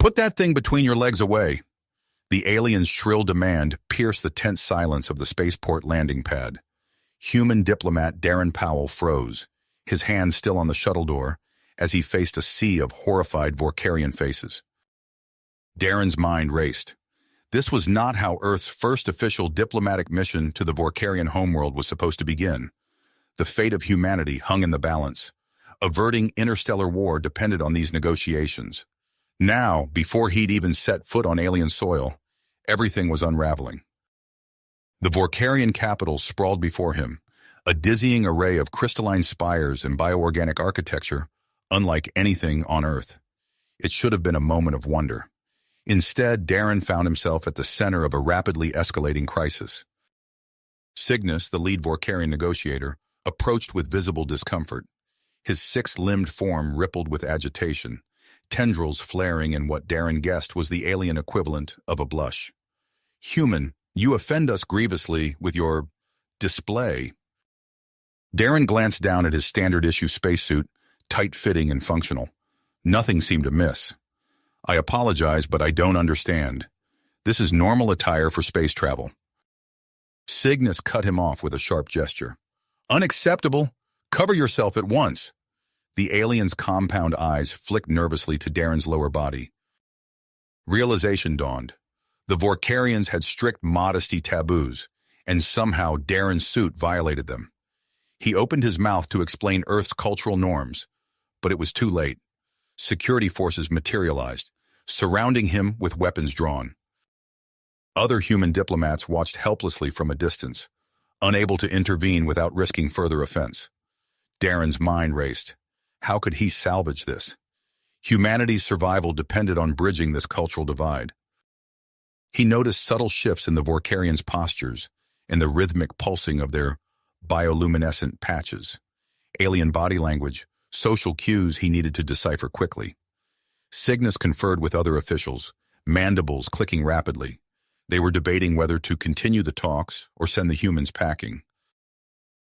Put that thing between your legs away. The alien's shrill demand pierced the tense silence of the spaceport landing pad. Human diplomat Darren Powell froze, his hand still on the shuttle door, as he faced a sea of horrified Vorkarian faces. Darren's mind raced. This was not how Earth's first official diplomatic mission to the Vorkarian homeworld was supposed to begin. The fate of humanity hung in the balance. Averting interstellar war depended on these negotiations. Now, before he'd even set foot on alien soil, everything was unraveling. The Vorkarian capital sprawled before him, a dizzying array of crystalline spires and bioorganic architecture, unlike anything on Earth. It should have been a moment of wonder. Instead, Darren found himself at the center of a rapidly escalating crisis. Cygnus, the lead Vorkarian negotiator, approached with visible discomfort. His six-limbed form rippled with agitation, tendrils flaring in what Darren guessed was the alien equivalent of a blush. "Human, you offend us grievously with your display." Darren glanced down at his standard-issue spacesuit, tight-fitting and functional. Nothing seemed amiss. "I apologize, but I don't understand. This is normal attire for space travel." Cygnus cut him off with a sharp gesture. "Unacceptable! Cover yourself at once!" The alien's compound eyes flicked nervously to Darren's lower body. Realization dawned. The Vorkarians had strict modesty taboos, and somehow Darren's suit violated them. He opened his mouth to explain Earth's cultural norms, but it was too late. Security forces materialized, surrounding him with weapons drawn. Other human diplomats watched helplessly from a distance, unable to intervene without risking further offense. Darren's mind raced. How could he salvage this? Humanity's survival depended on bridging this cultural divide. He noticed subtle shifts in the Vorkarians' postures and the rhythmic pulsing of their bioluminescent patches. Alien body language, social cues he needed to decipher quickly. Cygnus conferred with other officials, mandibles clicking rapidly. They were debating whether to continue the talks or send the humans packing.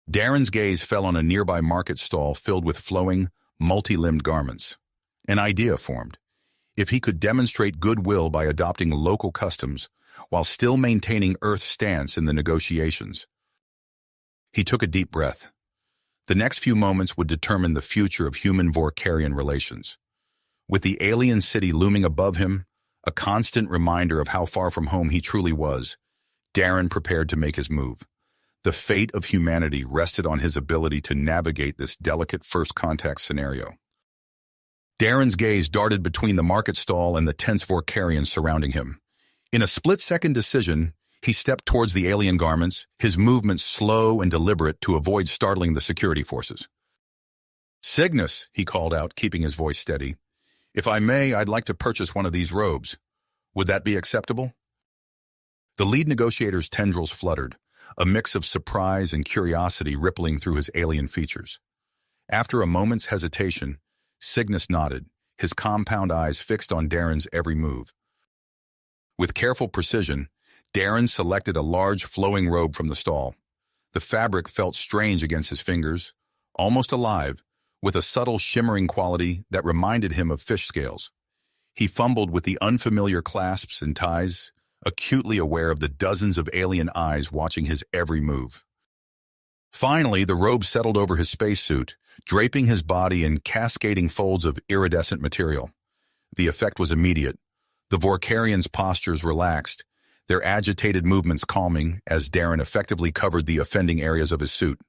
Darren's gaze fell on a nearby market stall filled with flowing, multi-limbed garments. An idea formed. If he could demonstrate goodwill by adopting local customs while still maintaining Earth's stance in the negotiations. He took a deep breath. The next few moments would determine the future of human-Vorkarian relations. With the alien city looming above him, a constant reminder of how far from home he truly was, Darren prepared to make his move. The fate of humanity rested on his ability to navigate this delicate first contact scenario. Darren's gaze darted between the market stall and the tense Vorkarians surrounding him. In a split-second decision, he stepped towards the alien garments, his movements slow and deliberate to avoid startling the security forces. "Cygnus," he called out, keeping his voice steady. "If I may, I'd like to purchase one of these robes. Would that be acceptable?" The lead negotiator's tendrils fluttered, a mix of surprise and curiosity rippling through his alien features. After a moment's hesitation, Cygnus nodded, his compound eyes fixed on Darren's every move. With careful precision, Darren selected a large flowing robe from the stall. The fabric felt strange against his fingers, almost alive, with a subtle shimmering quality that reminded him of fish scales. He fumbled with the unfamiliar clasps and ties, acutely aware of the dozens of alien eyes watching his every move. Finally, the robe settled over his spacesuit, draping his body in cascading folds of iridescent material. The effect was immediate. The Vorkarians' postures relaxed, their agitated movements calming as Darren effectively covered the offending areas of his suit.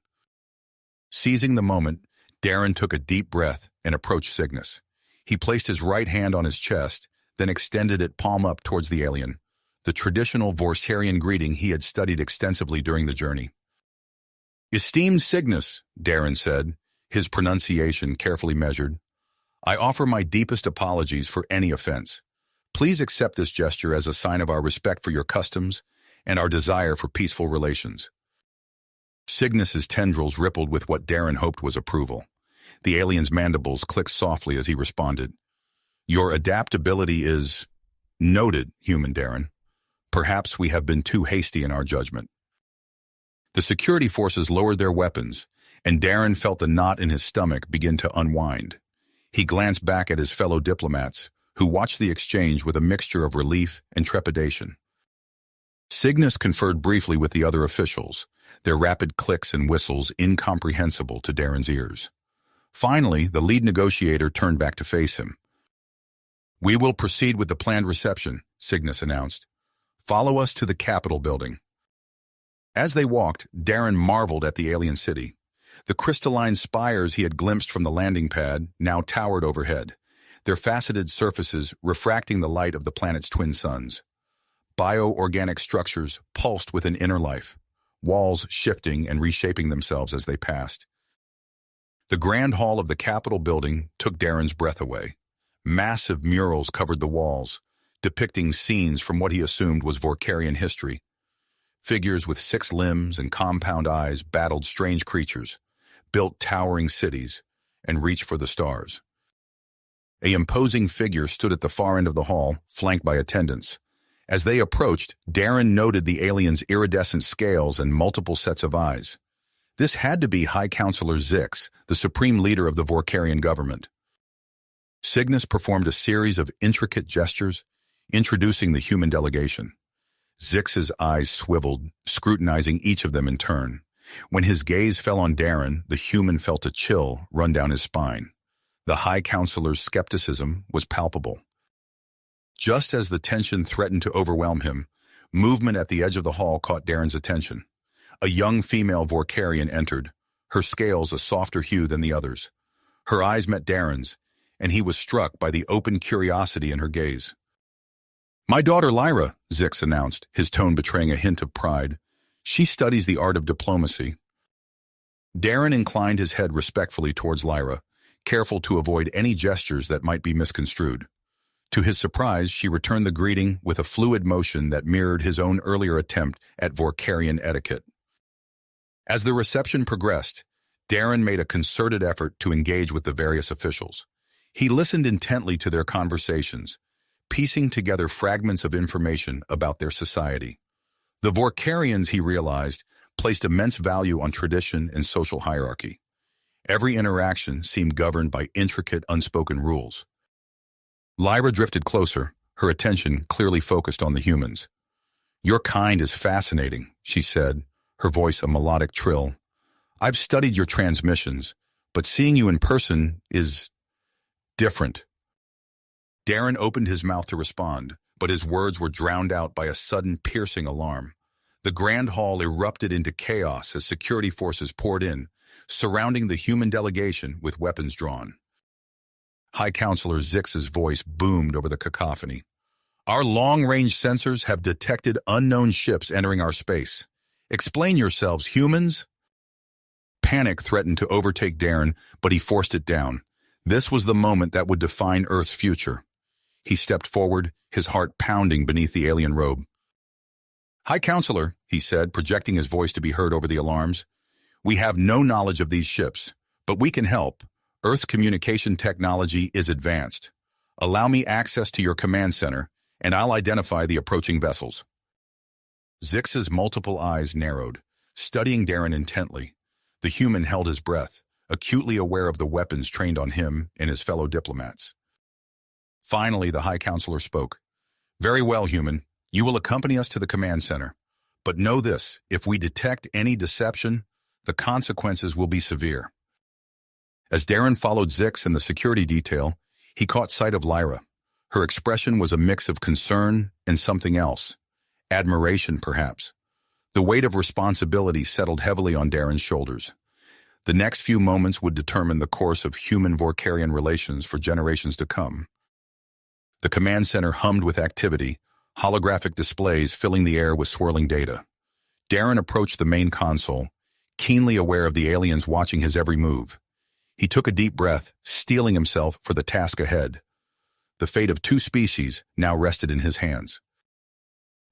Seizing the moment, Darren took a deep breath and approached Cygnus. He placed his right hand on his chest, then extended it palm up towards the alien, the traditional Vorkarian greeting he had studied extensively during the journey. "Esteemed Cygnus," Darren said, his pronunciation carefully measured, "I offer my deepest apologies for any offense. Please accept this gesture as a sign of our respect for your customs and our desire for peaceful relations." Cygnus's tendrils rippled with what Darren hoped was approval. The alien's mandibles clicked softly as he responded. "Your adaptability is noted, human Darren. Perhaps we have been too hasty in our judgment." The security forces lowered their weapons, and Darren felt the knot in his stomach begin to unwind. He glanced back at his fellow diplomats, who watched the exchange with a mixture of relief and trepidation. Cygnus conferred briefly with the other officials, their rapid clicks and whistles incomprehensible to Darren's ears. Finally, the lead negotiator turned back to face him. "We will proceed with the planned reception," Cygnus announced. "Follow us to the Capitol building." As they walked, Darren marveled at the alien city. The crystalline spires he had glimpsed from the landing pad now towered overhead, their faceted surfaces refracting the light of the planet's twin suns. Bioorganic structures pulsed with an inner life, walls shifting and reshaping themselves as they passed. The grand hall of the Capitol building took Darren's breath away. Massive murals covered the walls, depicting scenes from what he assumed was Vorkarian history. Figures with 6 limbs and compound eyes battled strange creatures, built towering cities, and reached for the stars. An imposing figure stood at the far end of the hall, flanked by attendants. As they approached, Darren noted the alien's iridescent scales and multiple sets of eyes. This had to be High Counselor Zix, the supreme leader of the Vorkarian government. Cygnus performed a series of intricate gestures, introducing the human delegation. Zix's eyes swiveled, scrutinizing each of them in turn. When his gaze fell on Darren, the human felt a chill run down his spine. The High Counselor's skepticism was palpable. Just as the tension threatened to overwhelm him, movement at the edge of the hall caught Darren's attention. A young female Vorkarian entered, her scales a softer hue than the others. Her eyes met Darren's, and he was struck by the open curiosity in her gaze. "My daughter Lyra," Zix announced, his tone betraying a hint of pride. "She studies the art of diplomacy." Darren inclined his head respectfully towards Lyra, careful to avoid any gestures that might be misconstrued. To his surprise, she returned the greeting with a fluid motion that mirrored his own earlier attempt at Vorkarian etiquette. As the reception progressed, Darren made a concerted effort to engage with the various officials. He listened intently to their conversations, piecing together fragments of information about their society. The Vorkarians, he realized, placed immense value on tradition and social hierarchy. Every interaction seemed governed by intricate, unspoken rules. Lyra drifted closer, her attention clearly focused on the humans. "Your kind is fascinating," she said, her voice a melodic trill. "I've studied your transmissions, but seeing you in person is different." Darren opened his mouth to respond, but his words were drowned out by a sudden piercing alarm. The grand hall erupted into chaos as security forces poured in, surrounding the human delegation with weapons drawn. High Counselor Zix's voice boomed over the cacophony. "Our long-range sensors have detected unknown ships entering our space. Explain yourselves, humans!" Panic threatened to overtake Darren, but he forced it down. This was the moment that would define Earth's future. He stepped forward, his heart pounding beneath the alien robe. "High Counselor," he said, projecting his voice to be heard over the alarms, "we have no knowledge of these ships, but we can help. Earth's communication technology is advanced. Allow me access to your command center, and I'll identify the approaching vessels." Zix's multiple eyes narrowed, studying Darren intently. The human held his breath, acutely aware of the weapons trained on him and his fellow diplomats. Finally, the High Counselor spoke. "Very well, human. You will accompany us to the command center. But know this, if we detect any deception, the consequences will be severe." As Darren followed Zix and the security detail, he caught sight of Lyra. Her expression was a mix of concern and something else. Admiration, perhaps. The weight of responsibility settled heavily on Darren's shoulders. The next few moments would determine the course of human-Vorkarian relations for generations to come. The command center hummed with activity, holographic displays filling the air with swirling data. Darren approached the main console, keenly aware of the aliens watching his every move. He took a deep breath, steeling himself for the task ahead. The fate of 2 species now rested in his hands.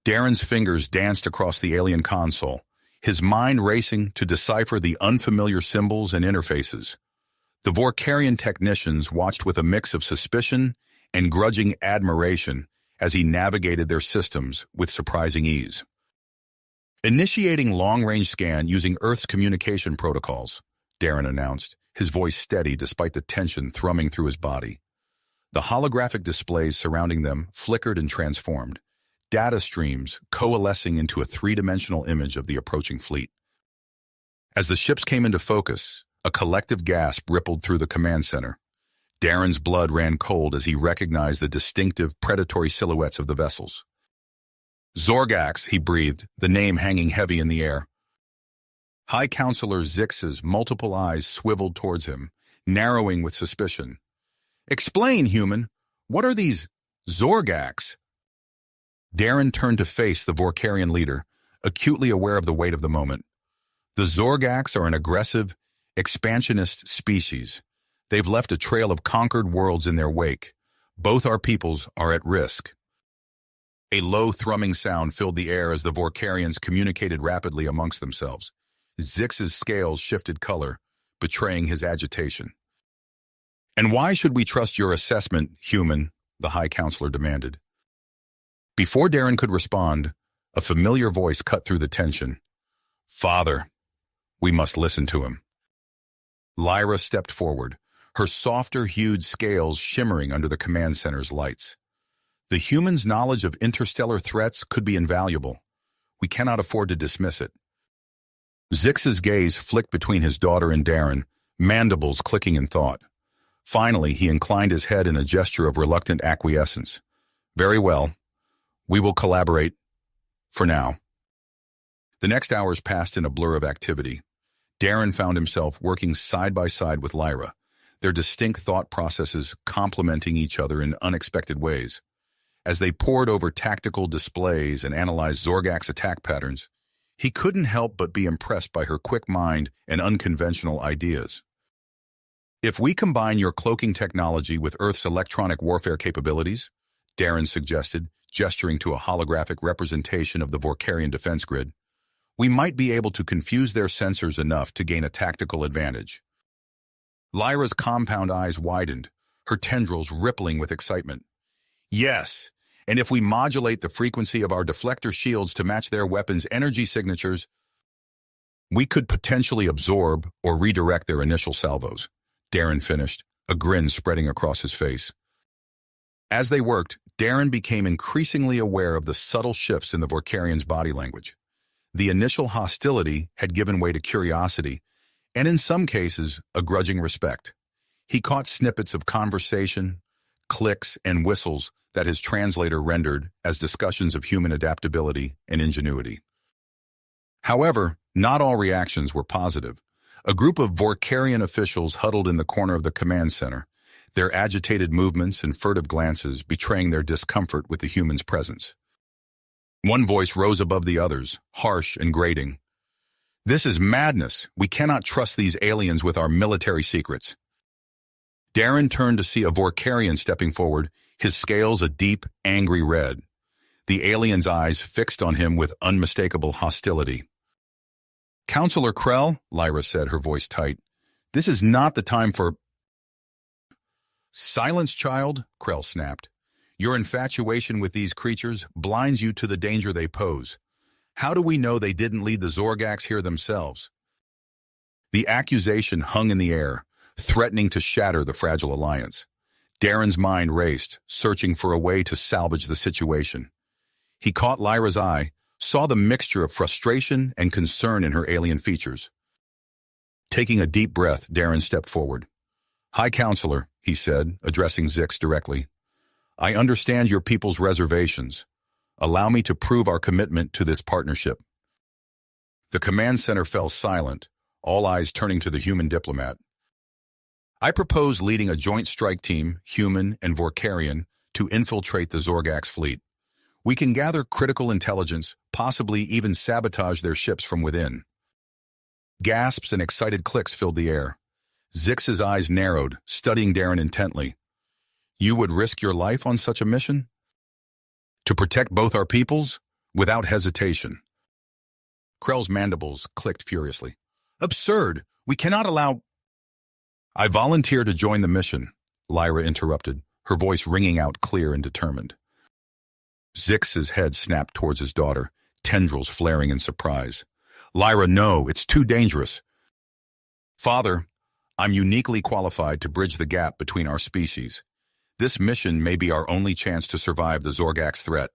Darren's fingers danced across the alien console, his mind racing to decipher the unfamiliar symbols and interfaces. The Vorkarian technicians watched with a mix of suspicion and grudging admiration as he navigated their systems with surprising ease. "Initiating long-range scan using Earth's communication protocols," Darren announced, his voice steady despite the tension thrumming through his body. The holographic displays surrounding them flickered and transformed, data streams coalescing into a three-dimensional image of the approaching fleet. As the ships came into focus, a collective gasp rippled through the command center. Darren's blood ran cold as he recognized the distinctive predatory silhouettes of the vessels. Zorgax, he breathed, the name hanging heavy in the air. High Counselor Zix's multiple eyes swiveled towards him, narrowing with suspicion. Explain, human. What are these Zorgax? Darren turned to face the Vorkarian leader, acutely aware of the weight of the moment. The Zorgax are an aggressive, expansionist species. They've left a trail of conquered worlds in their wake. Both our peoples are at risk. A low thrumming sound filled the air as the Vorkarians communicated rapidly amongst themselves. Zix's scales shifted color, betraying his agitation. And why should we trust your assessment, human? The High Counselor demanded. Before Darren could respond, a familiar voice cut through the tension. Father, we must listen to him. Lyra stepped forward, her softer-hued scales shimmering under the command center's lights. The human's knowledge of interstellar threats could be invaluable. We cannot afford to dismiss it. Zix's gaze flicked between his daughter and Darren, mandibles clicking in thought. Finally, he inclined his head in a gesture of reluctant acquiescence. Very well. We will collaborate. For now. The next hours passed in a blur of activity. Darren found himself working side by side with Lyra, their distinct thought processes complementing each other in unexpected ways. As they pored over tactical displays and analyzed Zorgax's attack patterns, he couldn't help but be impressed by her quick mind and unconventional ideas. If we combine your cloaking technology with Earth's electronic warfare capabilities, Darren suggested, gesturing to a holographic representation of the Vorkarian defense grid, we might be able to confuse their sensors enough to gain a tactical advantage. Lyra's compound eyes widened, her tendrils rippling with excitement. Yes, and if we modulate the frequency of our deflector shields to match their weapons' energy signatures, we could potentially absorb or redirect their initial salvos, Darren finished, a grin spreading across his face. As they worked, Darren became increasingly aware of the subtle shifts in the Vorkarians' body language. The initial hostility had given way to curiosity, and in some cases, a grudging respect. He caught snippets of conversation, clicks, and whistles that his translator rendered as discussions of human adaptability and ingenuity. However, not all reactions were positive. A group of Vorkarian officials huddled in the corner of the command center, their agitated movements and furtive glances betraying their discomfort with the human's presence. One voice rose above the others, harsh and grating. This is madness. We cannot trust these aliens with our military secrets. Darren turned to see a Vorkarian stepping forward, his scales a deep, angry red. The alien's eyes fixed on him with unmistakable hostility. Counselor Krell, Lyra said, her voice tight, this is not the time for... Silence, child, Krell snapped. Your infatuation with these creatures blinds you to the danger they pose. How do we know they didn't lead the Zorgax here themselves? The accusation hung in the air, threatening to shatter the fragile alliance. Darren's mind raced, searching for a way to salvage the situation. He caught Lyra's eye, saw the mixture of frustration and concern in her alien features. Taking a deep breath, Darren stepped forward. High Counselor, he said, addressing Zix directly. I understand your people's reservations. Allow me to prove our commitment to this partnership. The command center fell silent, all eyes turning to the human diplomat. I propose leading a joint strike team, human and Vorkarian, to infiltrate the Zorgax fleet. We can gather critical intelligence, possibly even sabotage their ships from within. Gasps and excited clicks filled the air. Zix's eyes narrowed, studying Darren intently. You would risk your life on such a mission? To protect both our peoples? Without hesitation. Krell's mandibles clicked furiously. Absurd! We cannot allow... I volunteer to join the mission, Lyra interrupted, her voice ringing out clear and determined. Zix's head snapped towards his daughter, tendrils flaring in surprise. Lyra, no, it's too dangerous. Father, I'm uniquely qualified to bridge the gap between our species. This mission may be our only chance to survive the Zorgak's threat.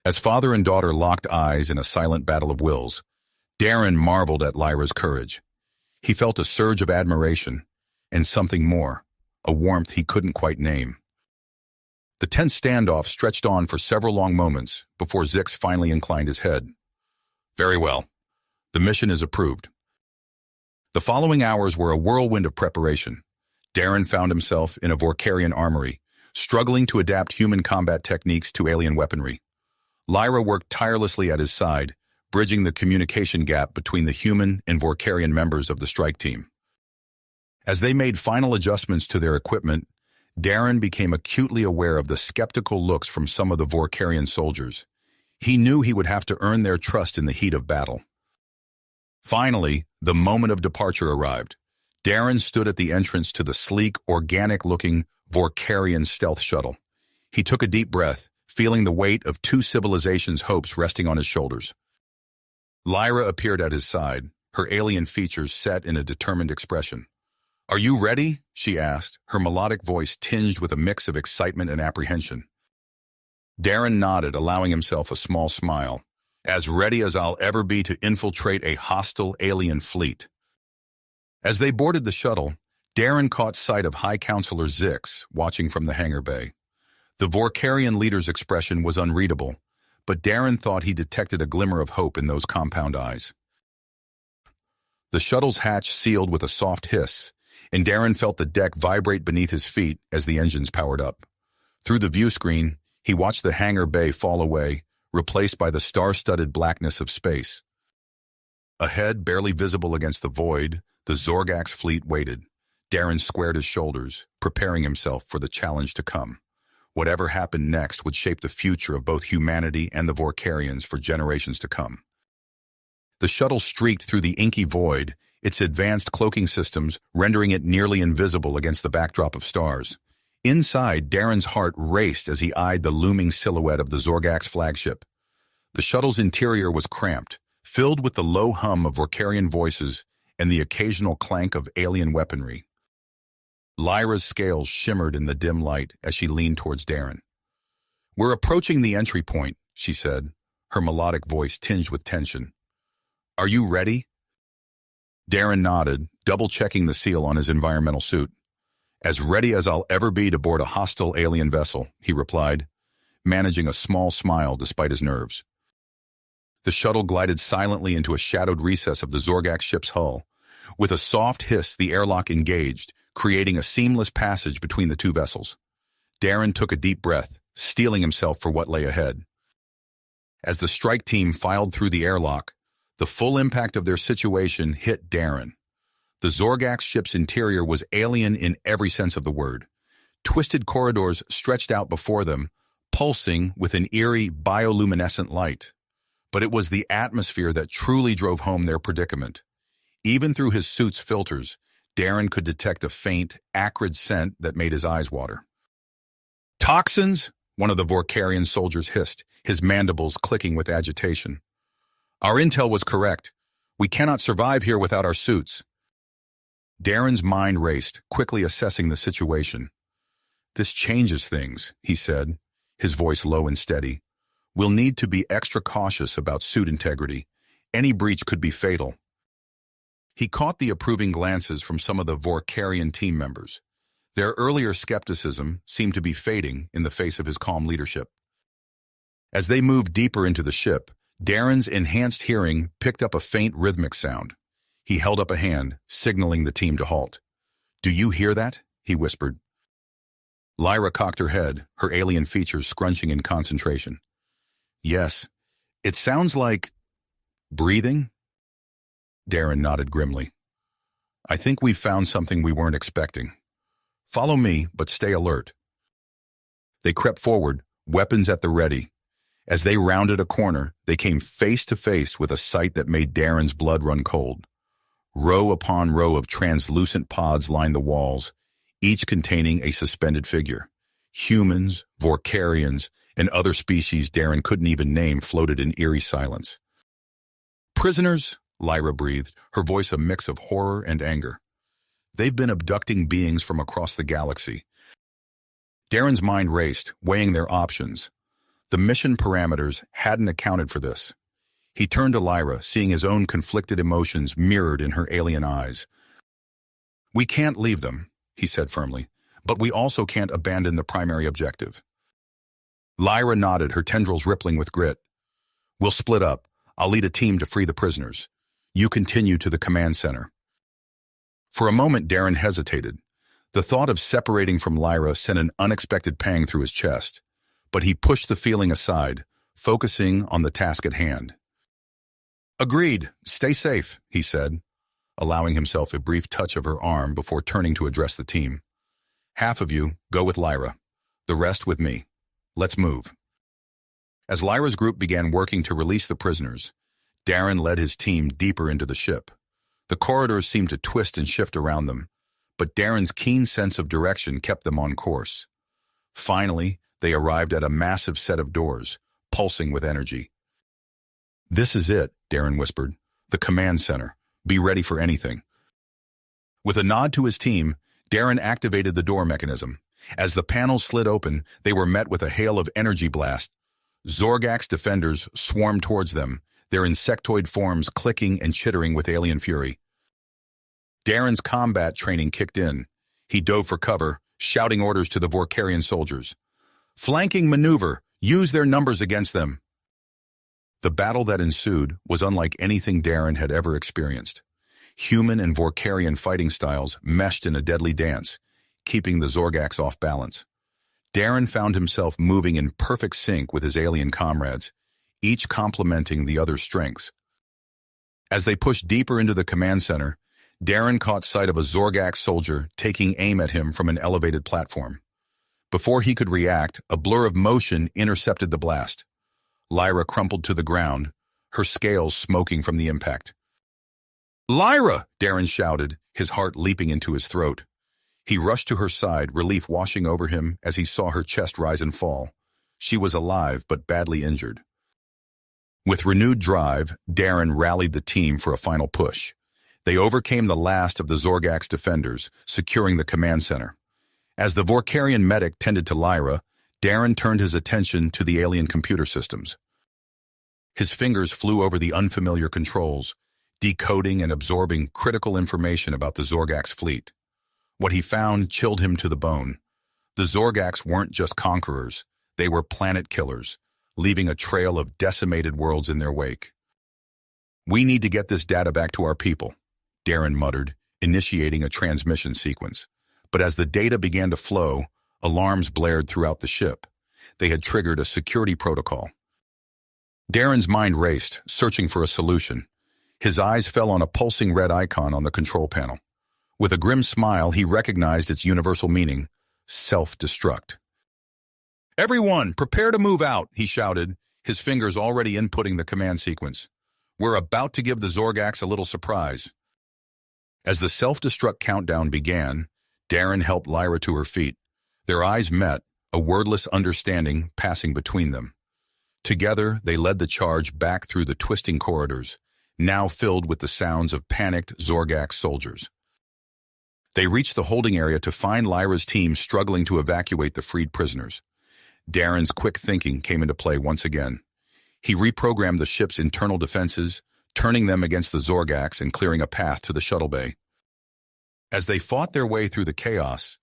As father and daughter locked eyes in a silent battle of wills, Darren marveled at Lyra's courage. He felt a surge of admiration, and something more, a warmth he couldn't quite name. The tense standoff stretched on for several long moments before Zix finally inclined his head. Very well. The mission is approved. The following hours were a whirlwind of preparation. Darren found himself in a Vorkarian armory, struggling to adapt human combat techniques to alien weaponry. Lyra worked tirelessly at his side, bridging the communication gap between the human and Vorkarian members of the strike team. As they made final adjustments to their equipment, Darren became acutely aware of the skeptical looks from some of the Vorkarian soldiers. He knew he would have to earn their trust in the heat of battle. Finally, the moment of departure arrived. Darren stood at the entrance to the sleek, organic-looking Vorkarian stealth shuttle. He took a deep breath, feeling the weight of two civilizations' hopes resting on his shoulders. Lyra appeared at his side, her alien features set in a determined expression. "Are you ready?" she asked, her melodic voice tinged with a mix of excitement and apprehension. Darren nodded, allowing himself a small smile. "As ready as I'll ever be to infiltrate a hostile alien fleet." As they boarded the shuttle, Darren caught sight of High Counselor Zix watching from the hangar bay. The Vorkarian leader's expression was unreadable, but Darren thought he detected a glimmer of hope in those compound eyes. The shuttle's hatch sealed with a soft hiss, and Darren felt the deck vibrate beneath his feet as the engines powered up. Through the view screen, he watched the hangar bay fall away, replaced by the star-studded blackness of space. Ahead, barely visible against the void, the Zorgak's fleet waited. Darren squared his shoulders, preparing himself for the challenge to come. Whatever happened next would shape the future of both humanity and the Vorkarians for generations to come. The shuttle streaked through the inky void, its advanced cloaking systems rendering it nearly invisible against the backdrop of stars. Inside, Darren's heart raced as he eyed the looming silhouette of the Zorgak's flagship. The shuttle's interior was cramped, filled with the low hum of Vorkarian voices and the occasional clank of alien weaponry. Lyra's scales shimmered in the dim light as she leaned towards Darren. "We're approaching the entry point," she said, her melodic voice tinged with tension. "Are you ready?" Darren nodded, double-checking the seal on his environmental suit. "As ready as I'll ever be to board a hostile alien vessel," he replied, managing a small smile despite his nerves. The shuttle glided silently into a shadowed recess of the Zorgak ship's hull. With a soft hiss, the airlock engaged, creating a seamless passage between the two vessels. Darren took a deep breath, steeling himself for what lay ahead. As the strike team filed through the airlock, the full impact of their situation hit Darren. The Zorgak's ship's interior was alien in every sense of the word. Twisted corridors stretched out before them, pulsing with an eerie bioluminescent light. But it was the atmosphere that truly drove home their predicament. Even through his suit's filters, Darren could detect a faint, acrid scent that made his eyes water. "Toxins?" one of the Vorkarian soldiers hissed, his mandibles clicking with agitation. "Our intel was correct. We cannot survive here without our suits." Darren's mind raced, quickly assessing the situation. "This changes things," he said, his voice low and steady. "We'll need to be extra cautious about suit integrity. Any breach could be fatal." He caught the approving glances from some of the Vorkarian team members. Their earlier skepticism seemed to be fading in the face of his calm leadership. As they moved deeper into the ship, Darren's enhanced hearing picked up a faint rhythmic sound. He held up a hand, signaling the team to halt. "Do you hear that?" he whispered. Lyra cocked her head, her alien features scrunching in concentration. "Yes, it sounds like breathing." Darren nodded grimly. "I think we've found something we weren't expecting. Follow me, but stay alert." They crept forward, weapons at the ready. As they rounded a corner, they came face to face with a sight that made Darren's blood run cold. Row upon row of translucent pods lined the walls, each containing a suspended figure. Humans, Vorkarians, and other species Darren couldn't even name floated in eerie silence. "Prisoners," Lyra breathed, her voice a mix of horror and anger. "They've been abducting beings from across the galaxy. Darren's mind raced, weighing their options. The mission parameters hadn't accounted for this. He turned to Lyra, seeing his own conflicted emotions mirrored in her alien eyes. "We can't leave them," he said firmly, "but we also can't abandon the primary objective." Lyra nodded, her tendrils rippling with grit. "We'll split up. I'll lead a team to free the prisoners. You continue to the command center." For a moment, Darren hesitated. The thought of separating from Lyra sent an unexpected pang through his chest, but he pushed the feeling aside, focusing on the task at hand. "Agreed. Stay safe," he said, allowing himself a brief touch of her arm before turning to address the team. "Half of you go with Lyra, the rest with me. Let's move." As Lyra's group began working to release the prisoners, Darren led his team deeper into the ship. The corridors seemed to twist and shift around them, but Darren's keen sense of direction kept them on course. Finally, they arrived at a massive set of doors, pulsing with energy. "This is it," Darren whispered. "The command center. Be ready for anything." With a nod to his team, Darren activated the door mechanism. As the panels slid open, they were met with a hail of energy blast. Zorgak's defenders swarmed towards them, their insectoid forms clicking and chittering with alien fury. Darren's combat training kicked in. He dove for cover, shouting orders to the Vorkarian soldiers. "Flanking maneuver! Use their numbers against them!" The battle that ensued was unlike anything Darren had ever experienced. Human and Vorkarian fighting styles meshed in a deadly dance, keeping the Zorgaks off balance. Darren found himself moving in perfect sync with his alien comrades, each complementing the other's strengths. As they pushed deeper into the command center, Darren caught sight of a Zorgak soldier taking aim at him from an elevated platform. Before he could react, a blur of motion intercepted the blast. Lyra crumpled to the ground, her scales smoking from the impact. "Lyra!" Darren shouted, his heart leaping into his throat. He rushed to her side, relief washing over him as he saw her chest rise and fall. She was alive, but badly injured. With renewed drive, Darren rallied the team for a final push. They overcame the last of the Zorgak's defenders, securing the command center. As the Vorkarian medic tended to Lyra, Darren turned his attention to the alien computer systems. His fingers flew over the unfamiliar controls, decoding and absorbing critical information about the Zorgak's fleet. What he found chilled him to the bone. The Zorgaks weren't just conquerors, they were planet killers, leaving a trail of decimated worlds in their wake. "We need to get this data back to our people," Darren muttered, initiating a transmission sequence. But as the data began to flow, alarms blared throughout the ship. They had triggered a security protocol. Darren's mind raced, searching for a solution. His eyes fell on a pulsing red icon on the control panel. With a grim smile, he recognized its universal meaning: self-destruct. "Everyone, prepare to move out," he shouted, his fingers already inputting the command sequence. "We're about to give the Zorgaks a little surprise." As the self-destruct countdown began, Darren helped Lyra to her feet. Their eyes met, a wordless understanding passing between them. Together, they led the charge back through the twisting corridors, now filled with the sounds of panicked Zorgak soldiers. They reached the holding area to find Lyra's team struggling to evacuate the freed prisoners. Darren's quick thinking came into play once again. He reprogrammed the ship's internal defenses, turning them against the Zorgaks and clearing a path to the shuttle bay. As they fought their way through the chaos,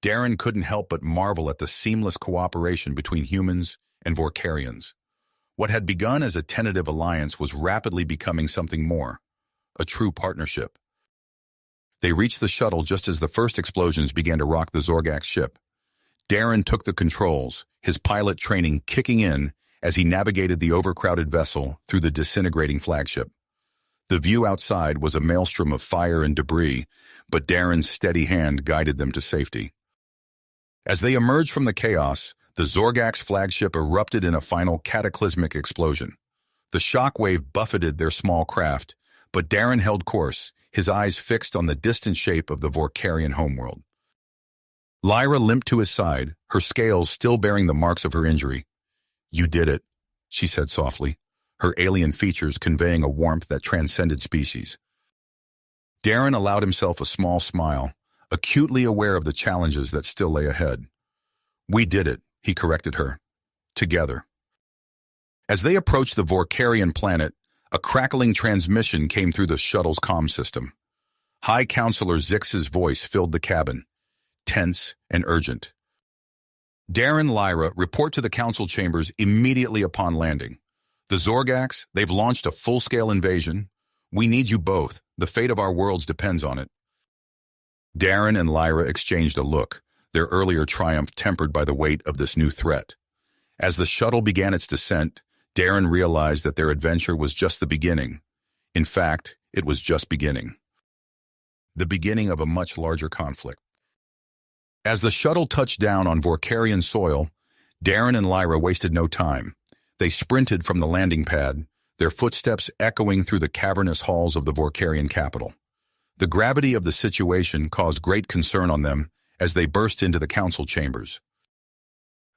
Darren couldn't help but marvel at the seamless cooperation between humans and Vorkarians. What had begun as a tentative alliance was rapidly becoming something more, a true partnership. They reached the shuttle just as the first explosions began to rock the Zorgak ship. Darren took the controls, his pilot training kicking in as he navigated the overcrowded vessel through the disintegrating flagship. The view outside was a maelstrom of fire and debris, but Darren's steady hand guided them to safety. As they emerged from the chaos, the Zorgak's flagship erupted in a final cataclysmic explosion. The shockwave buffeted their small craft, but Darren held course, his eyes fixed on the distant shape of the Vorkarian homeworld. Lyra limped to his side, her scales still bearing the marks of her injury. "You did it," she said softly, her alien features conveying a warmth that transcended species. Darren allowed himself a small smile, acutely aware of the challenges that still lay ahead. We did it, he corrected her. Together. As they approached the Vorkarian planet, a crackling transmission came through the shuttle's comm system. High Counselor Zix's voice filled the cabin, tense and urgent. Darren, Lyra, report to the council chambers immediately upon landing. The Zorgax, they've launched a full-scale invasion. We need you both. The fate of our worlds depends on it. Darren and Lyra exchanged a look, their earlier triumph tempered by the weight of this new threat. As the shuttle began its descent, Darren realized that their adventure was just the beginning. In fact, it was just beginning. The beginning of a much larger conflict. As the shuttle touched down on Vorkarian soil, Darren and Lyra wasted no time. They sprinted from the landing pad, their footsteps echoing through the cavernous halls of the Vorkarian capital. The gravity of the situation caused great concern on them as they burst into the council chambers.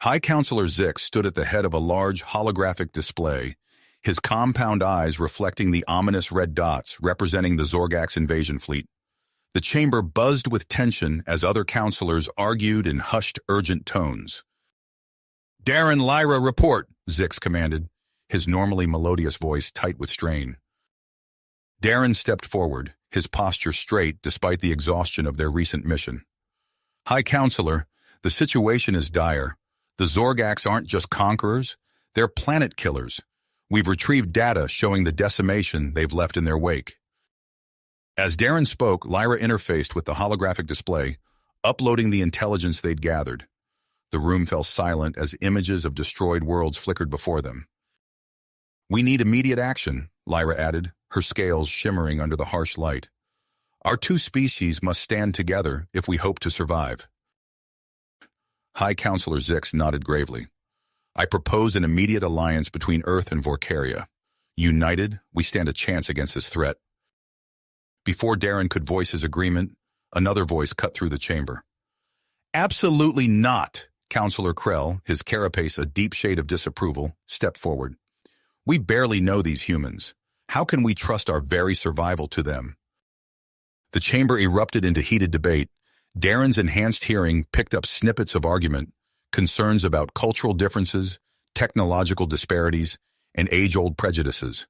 High Counselor Zix stood at the head of a large holographic display, his compound eyes reflecting the ominous red dots representing the Zorgax invasion fleet. The chamber buzzed with tension as other counselors argued in hushed, urgent tones. "Darren, Lyra, report," Zix commanded, his normally melodious voice tight with strain. Darren stepped forward, his posture straight despite the exhaustion of their recent mission. "High Counselor, the situation is dire. The Zorgax aren't just conquerors, they're planet killers. We've retrieved data showing the decimation they've left in their wake." As Darren spoke, Lyra interfaced with the holographic display, uploading the intelligence they'd gathered. The room fell silent as images of destroyed worlds flickered before them. "We need immediate action," Lyra added, her scales shimmering under the harsh light. "Our two species must stand together if we hope to survive." High Counselor Zix nodded gravely. "I propose an immediate alliance between Earth and Vorkaria. United, we stand a chance against this threat." Before Darren could voice his agreement, another voice cut through the chamber. "Absolutely not," Counselor Krell, his carapace a deep shade of disapproval, stepped forward. "We barely know these humans. How can we trust our very survival to them?" The chamber erupted into heated debate. Darren's enhanced hearing picked up snippets of argument, concerns about cultural differences, technological disparities, and age-old prejudices.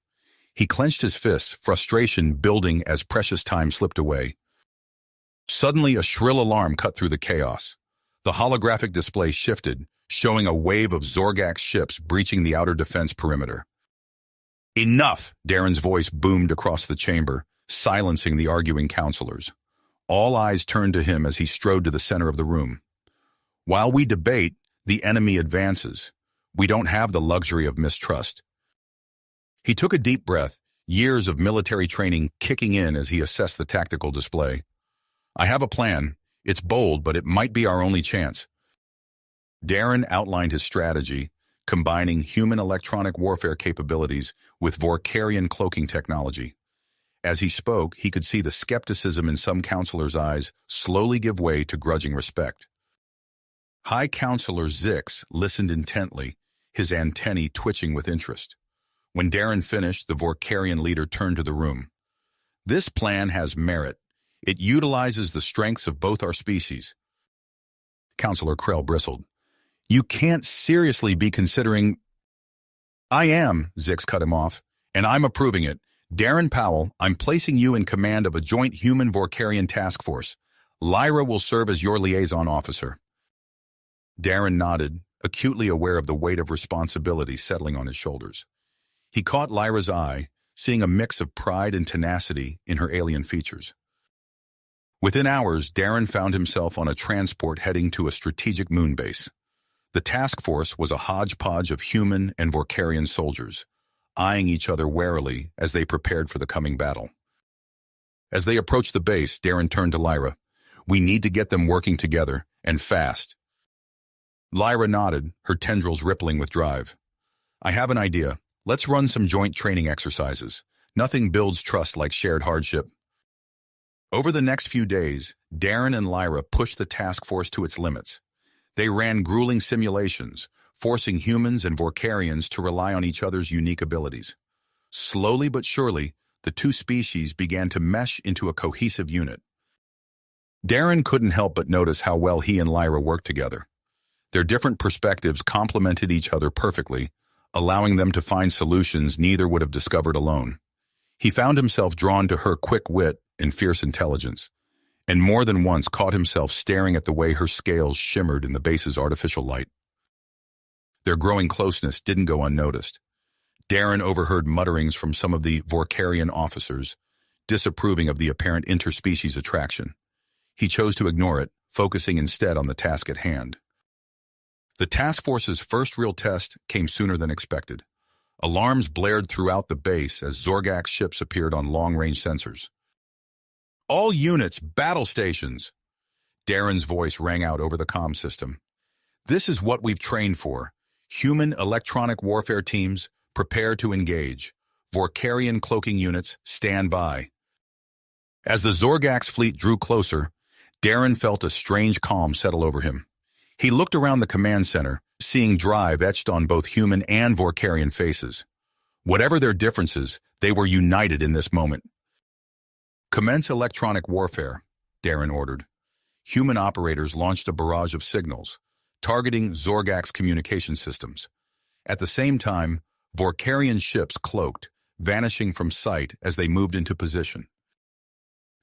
He clenched his fists, frustration building as precious time slipped away. Suddenly, a shrill alarm cut through the chaos. The holographic display shifted, showing a wave of Zorgax ships breaching the outer defense perimeter. "Enough!" Darren's voice boomed across the chamber, silencing the arguing counselors. All eyes turned to him as he strode to the center of the room. "While we debate, the enemy advances. We don't have the luxury of mistrust." He took a deep breath, years of military training kicking in as he assessed the tactical display. "I have a plan. It's bold, but it might be our only chance." Darren outlined his strategy, combining human electronic warfare capabilities with Vorkarian cloaking technology. As he spoke, he could see the skepticism in some counselors' eyes slowly give way to grudging respect. High Counselor Zix listened intently, his antennae twitching with interest. When Darren finished, the Vorkarian leader turned to the room. "This plan has merit. It utilizes the strengths of both our species." Counselor Krell bristled. "You can't seriously be considering—" "I am," Zix cut him off, "and I'm approving it. Darren Powell, I'm placing you in command of a joint human-Vorkarian task force. Lyra will serve as your liaison officer." Darren nodded, acutely aware of the weight of responsibility settling on his shoulders. He caught Lyra's eye, seeing a mix of pride and tenacity in her alien features. Within hours, Darren found himself on a transport heading to a strategic moon base. The task force was a hodgepodge of human and Vorkarian soldiers, eyeing each other warily as they prepared for the coming battle. As they approached the base, Darren turned to Lyra. "We need to get them working together, and fast." Lyra nodded, her tendrils rippling with drive. "I have an idea. Let's run some joint training exercises. Nothing builds trust like shared hardship." Over the next few days, Darren and Lyra pushed the task force to its limits. They ran grueling simulations, forcing humans and Vorkarians to rely on each other's unique abilities. Slowly but surely, the two species began to mesh into a cohesive unit. Darren couldn't help but notice how well he and Lyra worked together. Their different perspectives complemented each other perfectly, allowing them to find solutions neither would have discovered alone. He found himself drawn to her quick wit and fierce intelligence, and more than once caught himself staring at the way her scales shimmered in the base's artificial light. Their growing closeness didn't go unnoticed. Darren overheard mutterings from some of the Vorkarian officers, disapproving of the apparent interspecies attraction. He chose to ignore it, focusing instead on the task at hand. The task force's first real test came sooner than expected. Alarms blared throughout the base as Zorgak's ships appeared on long-range sensors. "All units, battle stations!" Darren's voice rang out over the comm system. "This is what we've trained for. Human electronic warfare teams, prepare to engage. Vorkarian cloaking units, stand by." As the Zorgak's fleet drew closer, Darren felt a strange calm settle over him. He looked around the command center, seeing drive etched on both human and Vorkarian faces. Whatever their differences, they were united in this moment. "Commence electronic warfare," Darren ordered. Human operators launched a barrage of signals, targeting Zorgak's communication systems. At the same time, Vorkarian ships cloaked, vanishing from sight as they moved into position.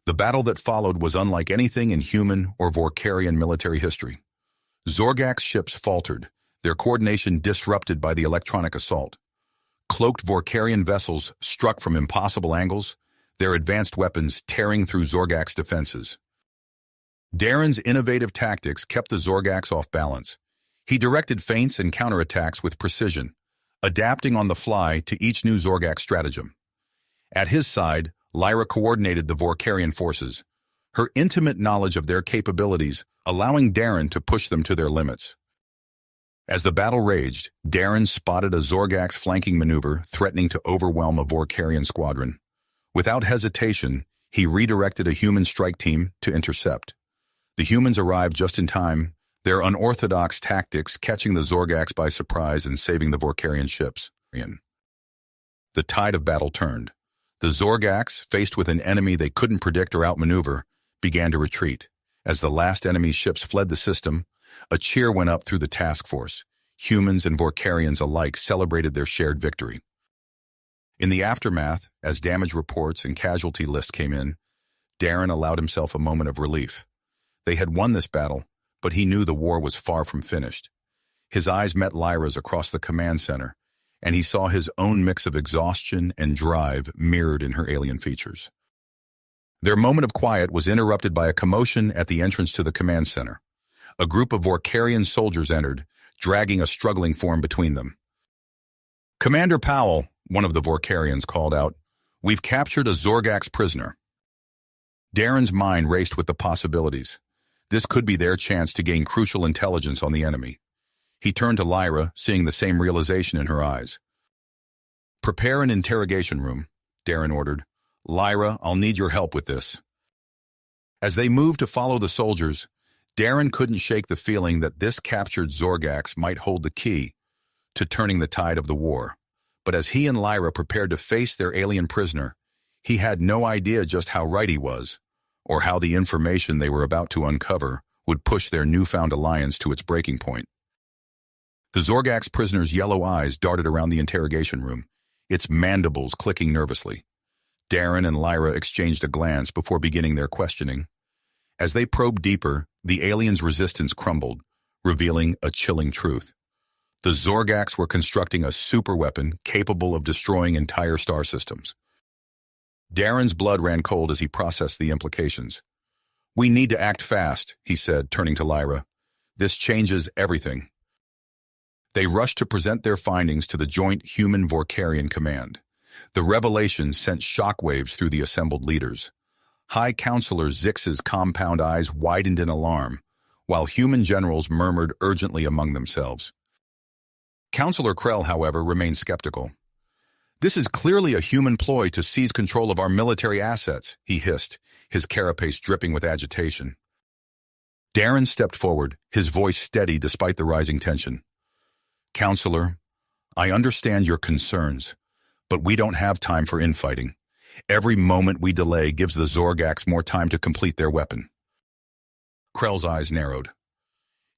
The battle that followed was unlike anything in human or Vorkarian military history. Zorgak's ships faltered, their coordination disrupted by the electronic assault. Cloaked Vorkarian vessels struck from impossible angles, their advanced weapons tearing through Zorgak's defenses. Darren's innovative tactics kept the Zorgaks off balance. He directed feints and counterattacks with precision, adapting on the fly to each new Zorgak stratagem. At his side, Lyra coordinated the Vorkarian forces, her intimate knowledge of their capabilities allowing Darren to push them to their limits. As the battle raged, Darren spotted a Zorgak's flanking maneuver threatening to overwhelm a Vorkarian squadron. Without hesitation, he redirected a human strike team to intercept. The humans arrived just in time, their unorthodox tactics catching the Zorgaks by surprise and saving the Vorkarian ships. The tide of battle turned. The Zorgaks, faced with an enemy they couldn't predict or outmaneuver, began to retreat. As the last enemy's ships fled the system, a cheer went up through the task force. Humans and Vorkarians alike celebrated their shared victory. In the aftermath, as damage reports and casualty lists came in, Darren allowed himself a moment of relief. They had won this battle, but he knew the war was far from finished. His eyes met Lyra's across the command center, and he saw his own mix of exhaustion and drive mirrored in her alien features. Their moment of quiet was interrupted by a commotion at the entrance to the command center. A group of Vorkarian soldiers entered, dragging a struggling form between them. "Commander Powell," one of the Vorkarians called out, "we've captured a Zorgak's prisoner." Darren's mind raced with the possibilities. This could be their chance to gain crucial intelligence on the enemy. He turned to Lyra, seeing the same realization in her eyes. "Prepare an interrogation room," Darren ordered. "Lyra, I'll need your help with this." As they moved to follow the soldiers, Darren couldn't shake the feeling that this captured Zorgaks might hold the key to turning the tide of the war. But as he and Lyra prepared to face their alien prisoner, he had no idea just how right he was, or how the information they were about to uncover would push their newfound alliance to its breaking point. The Zorgak's prisoner's yellow eyes darted around the interrogation room, its mandibles clicking nervously. Darren and Lyra exchanged a glance before beginning their questioning. As they probed deeper, the alien's resistance crumbled, revealing a chilling truth. The Zorgaks were constructing a superweapon capable of destroying entire star systems. Darren's blood ran cold as he processed the implications. "We need to act fast," he said, turning to Lyra. "This changes everything." They rushed to present their findings to the joint Human-Vorkarian Command. The revelation sent shockwaves through the assembled leaders. High Counselor Zix's compound eyes widened in alarm, while human generals murmured urgently among themselves. Counselor Krell, however, remained skeptical. "This is clearly a human ploy to seize control of our military assets," he hissed, his carapace dripping with agitation. Darren stepped forward, his voice steady despite the rising tension. "Counselor, I understand your concerns, but we don't have time for infighting. Every moment we delay gives the Zorgaks more time to complete their weapon." Krell's eyes narrowed.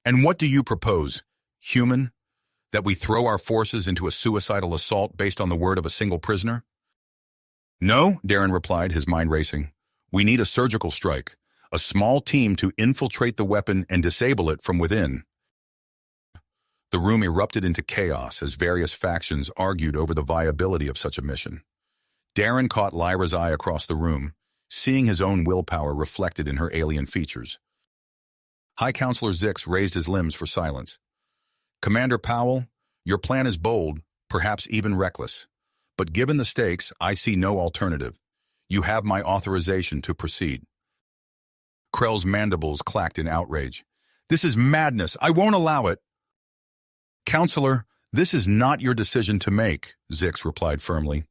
"And what do you propose? Human? That we throw our forces into a suicidal assault based on the word of a single prisoner? No, Darren replied, his mind racing. We need a surgical strike, a small team to infiltrate the weapon and disable it from within. The room erupted into chaos as various factions argued over the viability of such a mission. Darren caught Lyra's eye across the room, seeing his own willpower reflected in her alien features. High Counselor Zix raised his limbs for silence. Commander Powell, your plan is bold, perhaps even reckless. But given the stakes, I see no alternative. You have my authorization to proceed. Krell's mandibles clacked in outrage. This is madness. I won't allow it. Counselor, this is not your decision to make, Zix replied firmly.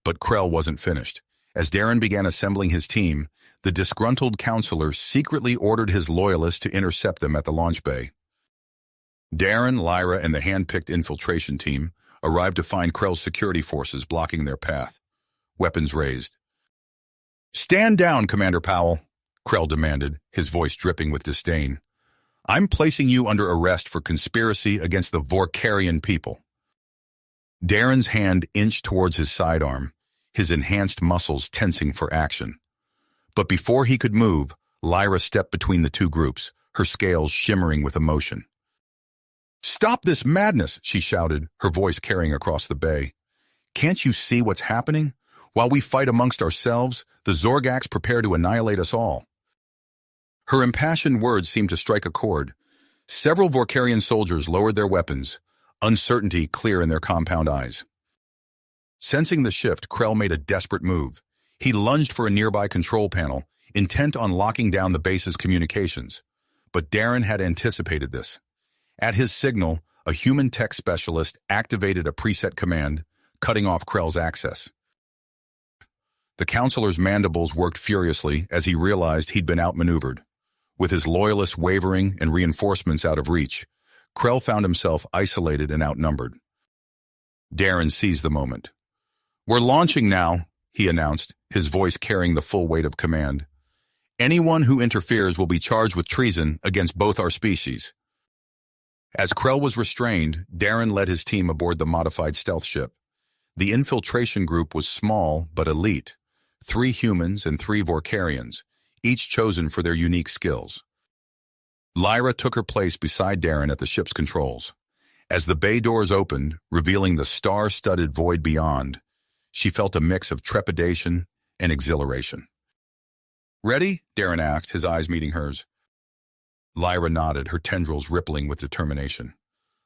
But Krell wasn't finished. As Darren began assembling his team, the disgruntled counselor secretly ordered his loyalists to intercept them at the launch bay. Darren, Lyra, and the hand-picked infiltration team arrived to find Krell's security forces blocking their path, weapons raised. Stand down, Commander Powell, Krell demanded, his voice dripping with disdain. I'm placing you under arrest for conspiracy against the Vorkarian people. Darren's hand inched towards his sidearm, his enhanced muscles tensing for action. But before he could move, Lyra stepped between the two groups, her scales shimmering with emotion. Stop this madness, she shouted, her voice carrying across the bay. Can't you see what's happening? While we fight amongst ourselves, the Zorgaks prepare to annihilate us all. Her impassioned words seemed to strike a chord. Several Vorkarian soldiers lowered their weapons, uncertainty clear in their compound eyes. Sensing the shift, Krell made a desperate move. He lunged for a nearby control panel, intent on locking down the base's communications. But Darren had anticipated this. At his signal, a human tech specialist activated a preset command, cutting off Krell's access. The counselor's mandibles worked furiously as he realized he'd been outmaneuvered. With his loyalists wavering and reinforcements out of reach, Krell found himself isolated and outnumbered. Darren seized the moment. We're launching now, he announced, his voice carrying the full weight of command. Anyone who interferes will be charged with treason against both our species. As Krell was restrained, Darren led his team aboard the modified stealth ship. The infiltration group was small but elite, 3 humans and 3 Vorkarians, each chosen for their unique skills. Lyra took her place beside Darren at the ship's controls. As the bay doors opened, revealing the star-studded void beyond, she felt a mix of trepidation and exhilaration. Ready? Darren asked, his eyes meeting hers. Lyra nodded, her tendrils rippling with determination.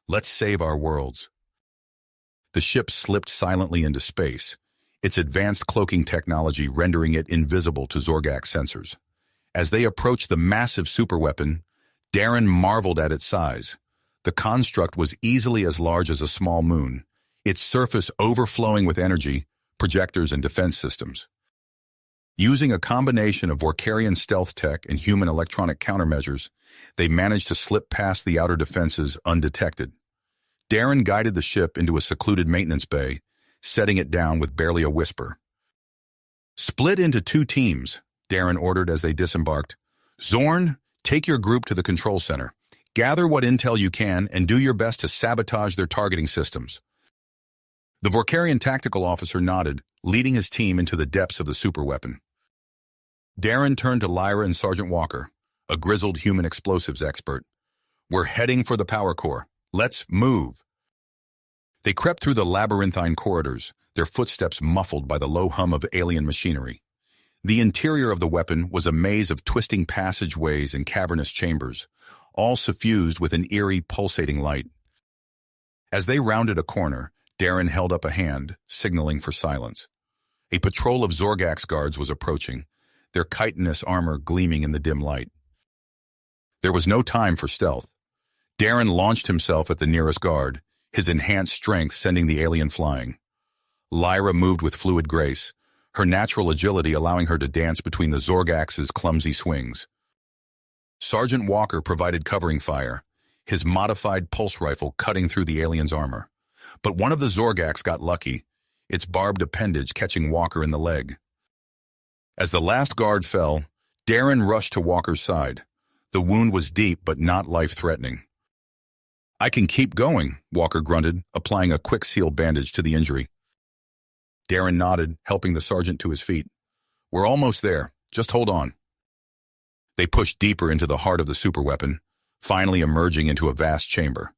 Let's save our worlds. The ship slipped silently into space, its advanced cloaking technology rendering it invisible to Zorgak sensors. As they approached the massive superweapon, Darren marveled at its size. The construct was easily as large as a small moon, its surface overflowing with energy, projectors, and defense systems. Using a combination of Vorkarian stealth tech and human electronic countermeasures, they managed to slip past the outer defenses undetected. Darren guided the ship into a secluded maintenance bay, setting it down with barely a whisper. Split into 2 teams, Darren ordered as they disembarked. Zorn, take your group to the control center. Gather what intel you can and do your best to sabotage their targeting systems. The Vorkarian tactical officer nodded, leading his team into the depths of the superweapon. Darren turned to Lyra and Sergeant Walker, a grizzled human explosives expert. We're heading for the power core. Let's move. They crept through the labyrinthine corridors, their footsteps muffled by the low hum of alien machinery. The interior of the weapon was a maze of twisting passageways and cavernous chambers, all suffused with an eerie, pulsating light. As they rounded a corner, Darren held up a hand, signaling for silence. A patrol of Zorgak's guards was approaching, their chitinous armor gleaming in the dim light. There was no time for stealth. Darren launched himself at the nearest guard, his enhanced strength sending the alien flying. Lyra moved with fluid grace, her natural agility allowing her to dance between the Zorgaks' clumsy swings. Sergeant Walker provided covering fire, his modified pulse rifle cutting through the alien's armor. But one of the Zorgaks got lucky, its barbed appendage catching Walker in the leg. As the last guard fell, Darren rushed to Walker's side. The wound was deep but not life-threatening. I can keep going, Walker grunted, applying a quick seal bandage to the injury. Darren nodded, helping the sergeant to his feet. We're almost there. Just hold on. They pushed deeper into the heart of the superweapon, finally emerging into a vast chamber.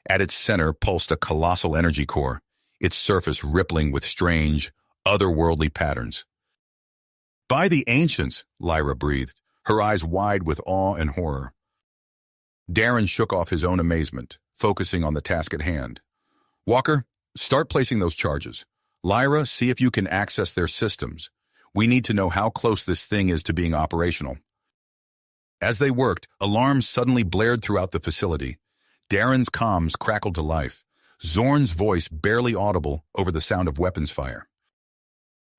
At its center pulsed a colossal energy core, its surface rippling with strange, otherworldly patterns. By the ancients, Lyra breathed, her eyes wide with awe and horror. Darren shook off his own amazement, focusing on the task at hand. Walker, start placing those charges. Lyra, see if you can access their systems. We need to know how close this thing is to being operational. As they worked, alarms suddenly blared throughout the facility. Darren's comms crackled to life, Zorn's voice barely audible over the sound of weapons fire.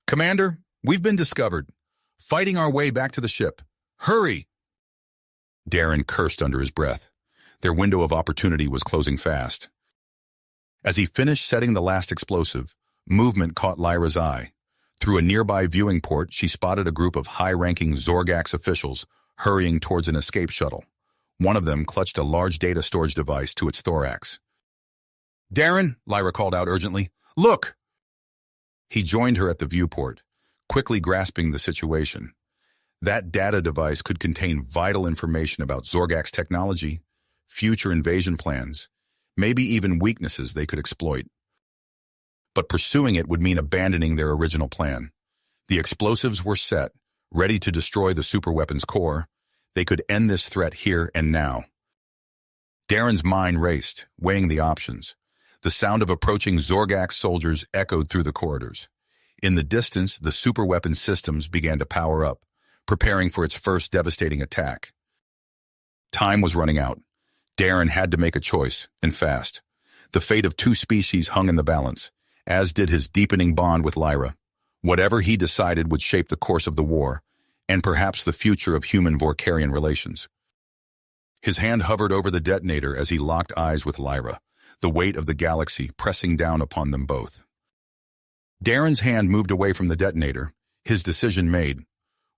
Commander, we've been discovered. Fighting our way back to the ship. Hurry! Darren cursed under his breath. Their window of opportunity was closing fast. As he finished setting the last explosive, movement caught Lyra's eye. Through a nearby viewing port, she spotted a group of high-ranking Zorgax officials hurrying towards an escape shuttle. One of them clutched a large data storage device to its thorax. Darren, Lyra called out urgently, look! He joined her at the viewport, quickly grasping the situation. That data device could contain vital information about Zorgax technology, future invasion plans, maybe even weaknesses they could exploit. But pursuing it would mean abandoning their original plan. The explosives were set, ready to destroy the superweapon's core. They could end this threat here and now. Darren's mind raced, weighing the options. The sound of approaching Zorgax soldiers echoed through the corridors. In the distance, the superweapon systems began to power up, preparing for its first devastating attack. Time was running out. Darren had to make a choice, and fast. The fate of two species hung in the balance, as did his deepening bond with Lyra. Whatever he decided would shape the course of the war, and perhaps the future of human-Vorkarian relations. His hand hovered over the detonator as he locked eyes with Lyra, the weight of the galaxy pressing down upon them both. Darren's hand moved away from the detonator, his decision made.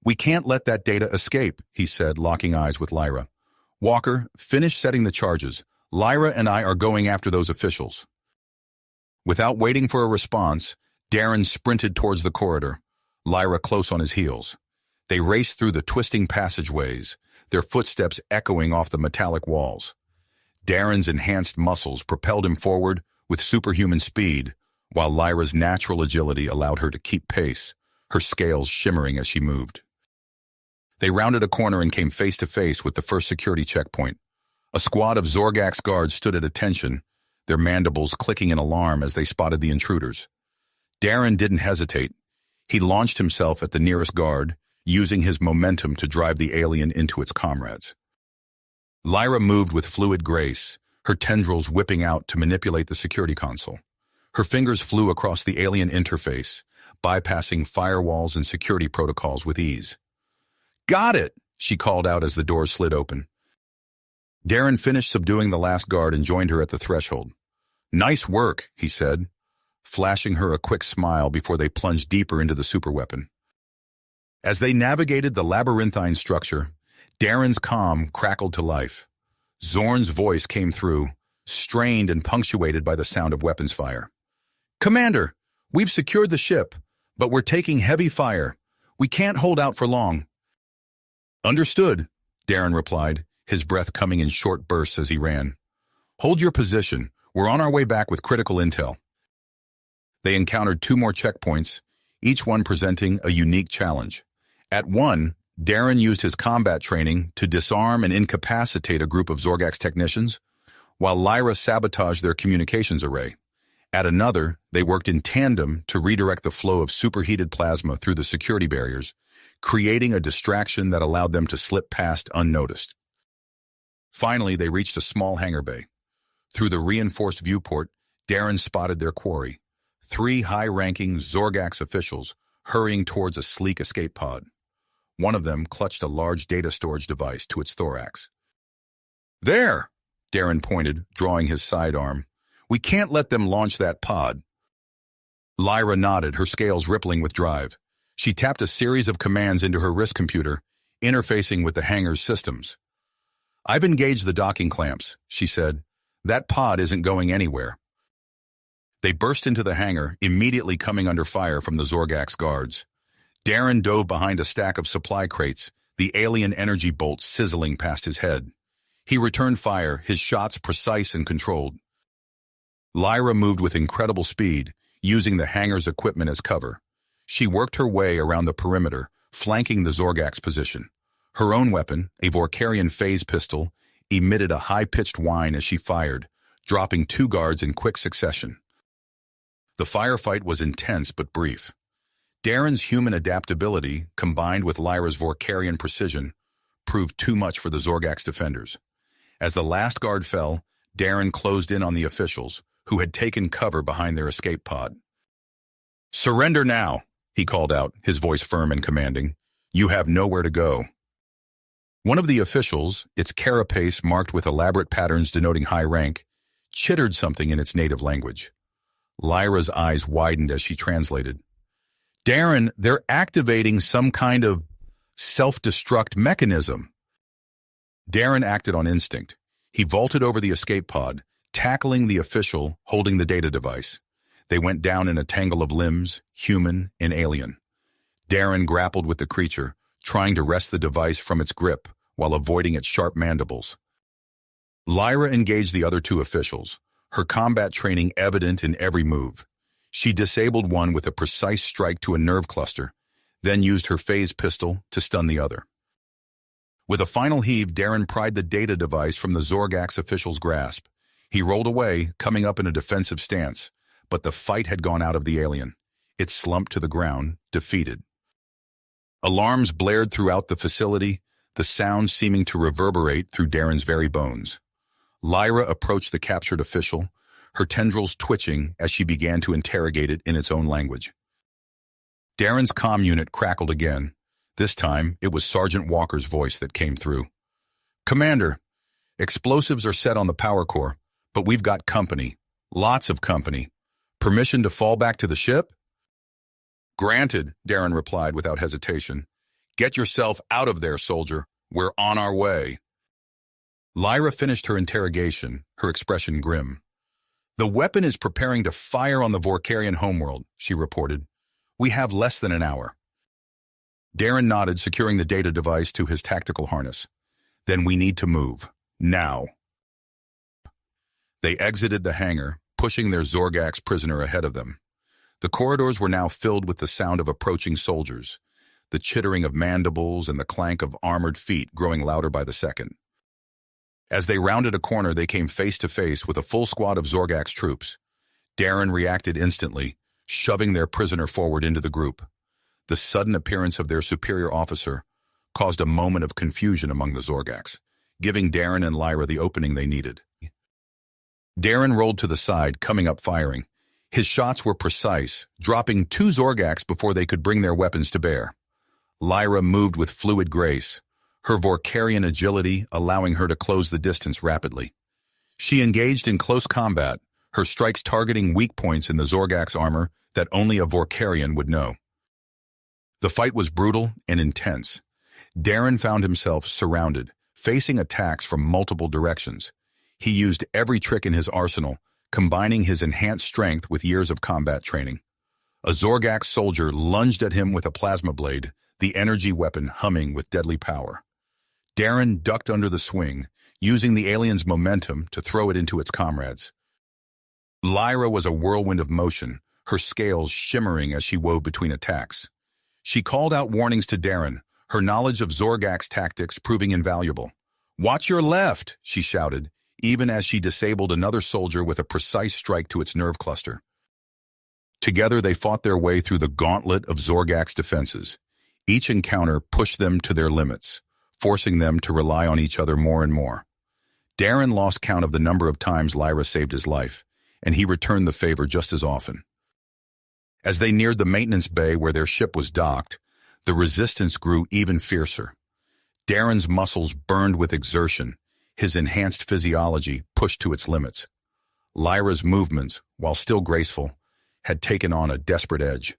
We can't let that data escape, he said, locking eyes with Lyra. Walker, finish setting the charges. Lyra and I are going after those officials. Without waiting for a response, Darren sprinted towards the corridor, Lyra close on his heels. They raced through the twisting passageways, their footsteps echoing off the metallic walls. Darren's enhanced muscles propelled him forward with superhuman speed, while Lyra's natural agility allowed her to keep pace, her scales shimmering as she moved. They rounded a corner and came face to face with the first security checkpoint. A squad of Zorgax guards stood at attention, their mandibles clicking in alarm as they spotted the intruders. Darren didn't hesitate. He launched himself at the nearest guard, using his momentum to drive the alien into its comrades. Lyra moved with fluid grace, her tendrils whipping out to manipulate the security console. Her fingers flew across the alien interface, bypassing firewalls and security protocols with ease. Got it, she called out as the doors slid open. Darren finished subduing the last guard and joined her at the threshold. Nice work, he said, flashing her a quick smile before they plunged deeper into the superweapon. As they navigated the labyrinthine structure, Darren's comm crackled to life. Zorn's voice came through, strained and punctuated by the sound of weapons fire. Commander, we've secured the ship, but we're taking heavy fire. We can't hold out for long. Understood, Darren replied, his breath coming in short bursts as he ran. Hold your position. We're on our way back with critical intel. They encountered 2 more checkpoints, each one presenting a unique challenge. At one, Darren used his combat training to disarm and incapacitate a group of Zorgax technicians, while Lyra sabotaged their communications array. At another, they worked in tandem to redirect the flow of superheated plasma through the security barriers, creating a distraction that allowed them to slip past unnoticed. Finally, they reached a small hangar bay. Through the reinforced viewport, Darren spotted their quarry, 3 high-ranking Zorgax officials hurrying towards a sleek escape pod. One of them clutched a large data storage device to its thorax. There, Darren pointed, drawing his sidearm. We can't let them launch that pod. Lyra nodded, her scales rippling with drive. She tapped a series of commands into her wrist computer, interfacing with the hangar's systems. I've engaged the docking clamps, she said, That pod isn't going anywhere. They burst into the hangar, immediately coming under fire from the Zorgax guards. Darren dove behind a stack of supply crates, the alien energy bolt sizzling past his head. He returned fire, his shots precise and controlled. Lyra moved with incredible speed, using the hangar's equipment as cover. She worked her way around the perimeter, flanking the Zorgax position. Her own weapon, a Vorkarian phase pistol, emitted a high-pitched whine as she fired, dropping 2 guards in quick succession. The firefight was intense but brief. Darren's human adaptability, combined with Lyra's Vorkarian precision, proved too much for the Zorgax defenders. As the last guard fell, Darren closed in on the officials, who had taken cover behind their escape pod. "Surrender now," he called out, his voice firm and commanding. "You have nowhere to go." One of the officials, its carapace marked with elaborate patterns denoting high rank, chittered something in its native language. Lyra's eyes widened as she translated. "Darren, they're activating some kind of self-destruct mechanism." Darren acted on instinct. He vaulted over the escape pod, tackling the official holding the data device. They went down in a tangle of limbs, human and alien. Darren grappled with the creature, trying to wrest the device from its grip while avoiding its sharp mandibles. Lyra engaged the other 2 officials, her combat training evident in every move. She disabled one with a precise strike to a nerve cluster, then used her phase pistol to stun the other. With a final heave, Darren pried the data device from the Zorgax official's grasp. He rolled away, coming up in a defensive stance, but the fight had gone out of the alien. It slumped to the ground, defeated. Alarms blared throughout the facility, the sound seeming to reverberate through Darren's very bones. Lyra approached the captured official, her tendrils twitching as she began to interrogate it in its own language. Darren's comm unit crackled again. This time, it was Sergeant Walker's voice that came through. "Commander, explosives are set on the power core, but we've got company. Lots of company. Permission to fall back to the ship?" "Granted," Darren replied without hesitation. "Get yourself out of there, soldier. We're on our way." Lyra finished her interrogation, her expression grim. "The weapon is preparing to fire on the Vorkarian homeworld," she reported. "We have less than an hour." Darren nodded, securing the data device to his tactical harness. "Then we need to move. Now." They exited the hangar, pushing their Zorgax prisoner ahead of them. The corridors were now filled with the sound of approaching soldiers, the chittering of mandibles and the clank of armored feet growing louder by the second. As they rounded a corner, they came face to face with a full squad of Zorgax troops. Darren reacted instantly, shoving their prisoner forward into the group. The sudden appearance of their superior officer caused a moment of confusion among the Zorgax, giving Darren and Lyra the opening they needed. Darren rolled to the side, coming up firing. His shots were precise, dropping 2 Zorgax before they could bring their weapons to bear. Lyra moved with fluid grace, her Vorkarian agility allowing her to close the distance rapidly. She engaged in close combat, her strikes targeting weak points in the Zorgax armor that only a Vorkarian would know. The fight was brutal and intense. Darren found himself surrounded, facing attacks from multiple directions. He used every trick in his arsenal, combining his enhanced strength with years of combat training. A Zorgax soldier lunged at him with a plasma blade, the energy weapon humming with deadly power. Darren ducked under the swing, using the alien's momentum to throw it into its comrades. Lyra was a whirlwind of motion, her scales shimmering as she wove between attacks. She called out warnings to Darren, her knowledge of Zorgax tactics proving invaluable. "Watch your left," she shouted, even as she disabled another soldier with a precise strike to its nerve cluster. Together they fought their way through the gauntlet of Zorgax defenses. Each encounter pushed them to their limits, forcing them to rely on each other more and more. Darren lost count of the number of times Lyra saved his life, and he returned the favor just as often. As they neared the maintenance bay where their ship was docked, the resistance grew even fiercer. Darren's muscles burned with exertion, his enhanced physiology pushed to its limits. Lyra's movements, while still graceful, had taken on a desperate edge.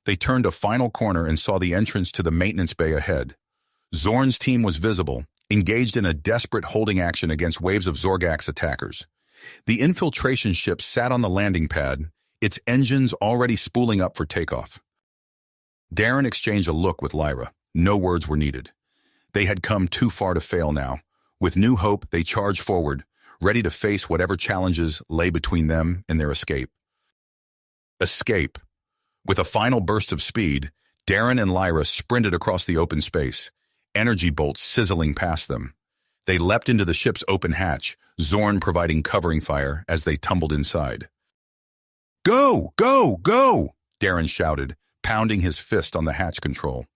They turned a final corner and saw the entrance to the maintenance bay ahead. Zorn's team was visible, engaged in a desperate holding action against waves of Zorgax attackers. The infiltration ship sat on the landing pad, its engines already spooling up for takeoff. Darren exchanged a look with Lyra. No words were needed. They had come too far to fail now. With new hope, they charged forward, ready to face whatever challenges lay between them and their escape. Escape. With a final burst of speed, Darren and Lyra sprinted across the open space, energy bolts sizzling past them. They leapt into the ship's open hatch, Zorn providing covering fire as they tumbled inside. "Go! Go! Go!" Darren shouted, pounding his fist on the hatch control.